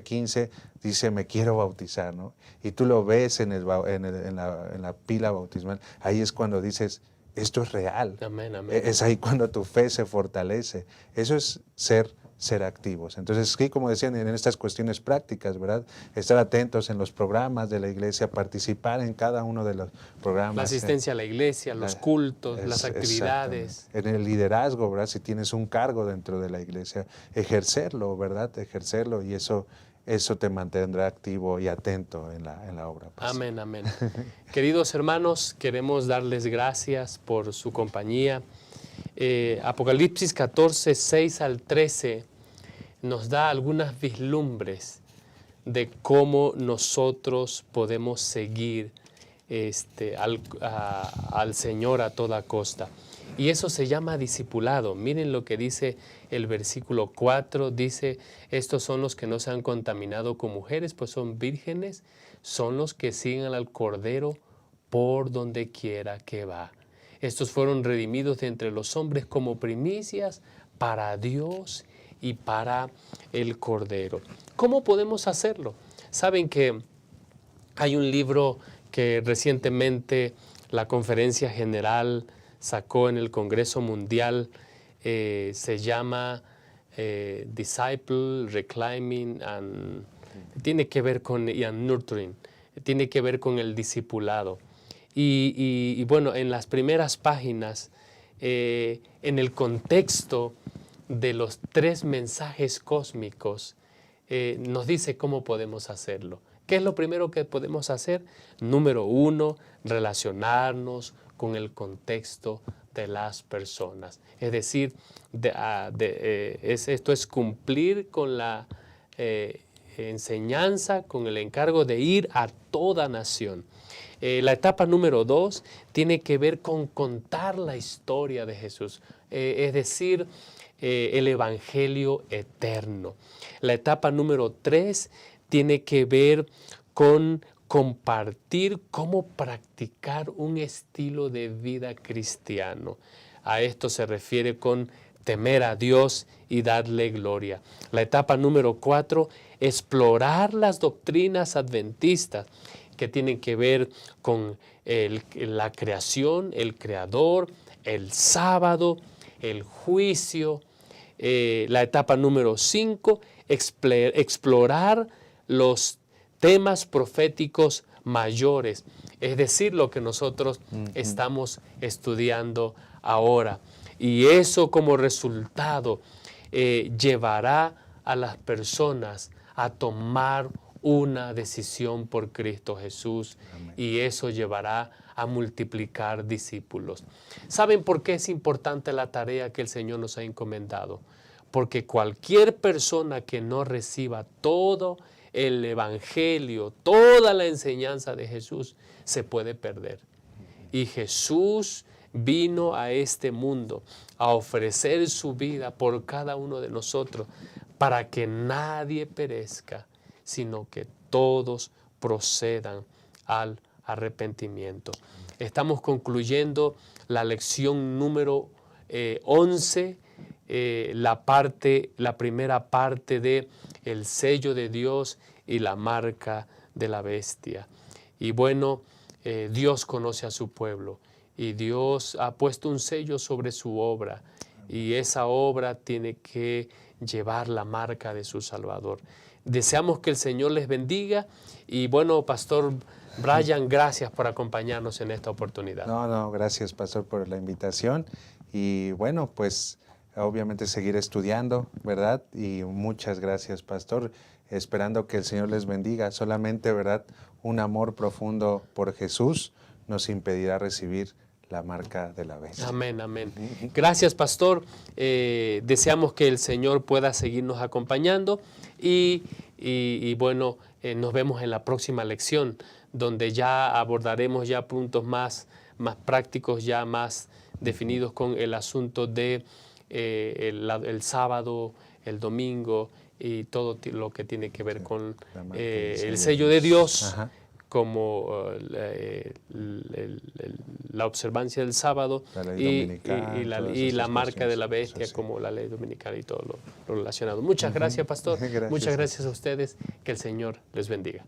15, dice, me quiero bautizar, ¿no? Y tú lo ves en la pila bautismal, ahí es cuando dices, esto es real. Amén, amén. Es ahí cuando tu fe se fortalece. Eso es ser activos. Entonces, sí, como decían, en estas cuestiones prácticas, ¿verdad? Estar atentos en los programas de la iglesia, participar en cada uno de los programas. La asistencia a la iglesia, los cultos, las actividades. En el liderazgo, ¿verdad? Si tienes un cargo dentro de la iglesia, ejercerlo, ¿verdad? Ejercerlo, y eso te mantendrá activo y atento en la obra. Pues. Amén, amén. Queridos hermanos, queremos darles gracias por su compañía. Apocalipsis 14, 6 al 13 nos da algunas vislumbres de cómo nosotros podemos seguir al Señor a toda costa. Y eso se llama discipulado. Miren lo que dice el versículo 4, dice, estos son los que no se han contaminado con mujeres, pues son vírgenes, son los que siguen al Cordero por donde quiera que va. Estos fueron redimidos de entre los hombres como primicias para Dios y para el Cordero. ¿Cómo podemos hacerlo? Saben que hay un libro que recientemente la Conferencia General sacó en el Congreso Mundial, se llama Disciple, Reclaiming and tiene que ver con Nurturing, tiene que ver con el discipulado. Y bueno, en las primeras páginas, en el contexto de los 3 mensajes cósmicos, nos dice cómo podemos hacerlo. ¿Qué es lo primero que podemos hacer? Número 1, relacionarnos con el contexto de las personas. Es decir, esto es cumplir con la enseñanza, con el encargo de ir a toda nación. La etapa número 2 tiene que ver con contar la historia de Jesús, es decir, el Evangelio eterno. La etapa número 3 tiene que ver con compartir cómo practicar un estilo de vida cristiano. A esto se refiere con temer a Dios y darle gloria. La etapa número 4, explorar las doctrinas adventistas que tienen que ver con la creación, el creador, el sábado, el juicio. La etapa número 5, explorar los temas proféticos mayores, es decir, lo que nosotros estamos estudiando ahora. Y eso como resultado llevará a las personas a tomar una decisión por Cristo Jesús. Amén. Y eso llevará a multiplicar discípulos. ¿Saben por qué es importante la tarea que el Señor nos ha encomendado? Porque cualquier persona que no reciba todo el Evangelio, toda la enseñanza de Jesús, se puede perder. Y Jesús vino a este mundo a ofrecer su vida por cada uno de nosotros para que nadie perezca, sino que todos procedan al arrepentimiento. Estamos concluyendo la lección número 11, la primera parte de el sello de Dios y la marca de la bestia. Y bueno, Dios conoce a su pueblo y Dios ha puesto un sello sobre su obra. y esa obra tiene que llevar la marca de su Salvador. Deseamos que el Señor les bendiga y bueno, Pastor Brian, gracias por acompañarnos en esta oportunidad. No, gracias, Pastor, por la invitación y bueno, pues obviamente seguir estudiando, ¿verdad? Y muchas gracias, Pastor, esperando que el Señor les bendiga. Solamente, ¿verdad? Un amor profundo por Jesús nos impedirá recibir la marca de la bestia. Amén, amén. Gracias, Pastor. Deseamos que el Señor pueda seguirnos acompañando y bueno, nos vemos en la próxima lección, donde ya abordaremos ya puntos más prácticos, ya más definidos con el asunto de el sábado, el domingo y todo lo que tiene que ver con el sello de Dios. Ajá. Como la observancia del sábado y la marca de la bestia, como la ley dominical y todo lo relacionado. Muchas gracias, Pastor. Muchas gracias a ustedes. Que el Señor les bendiga.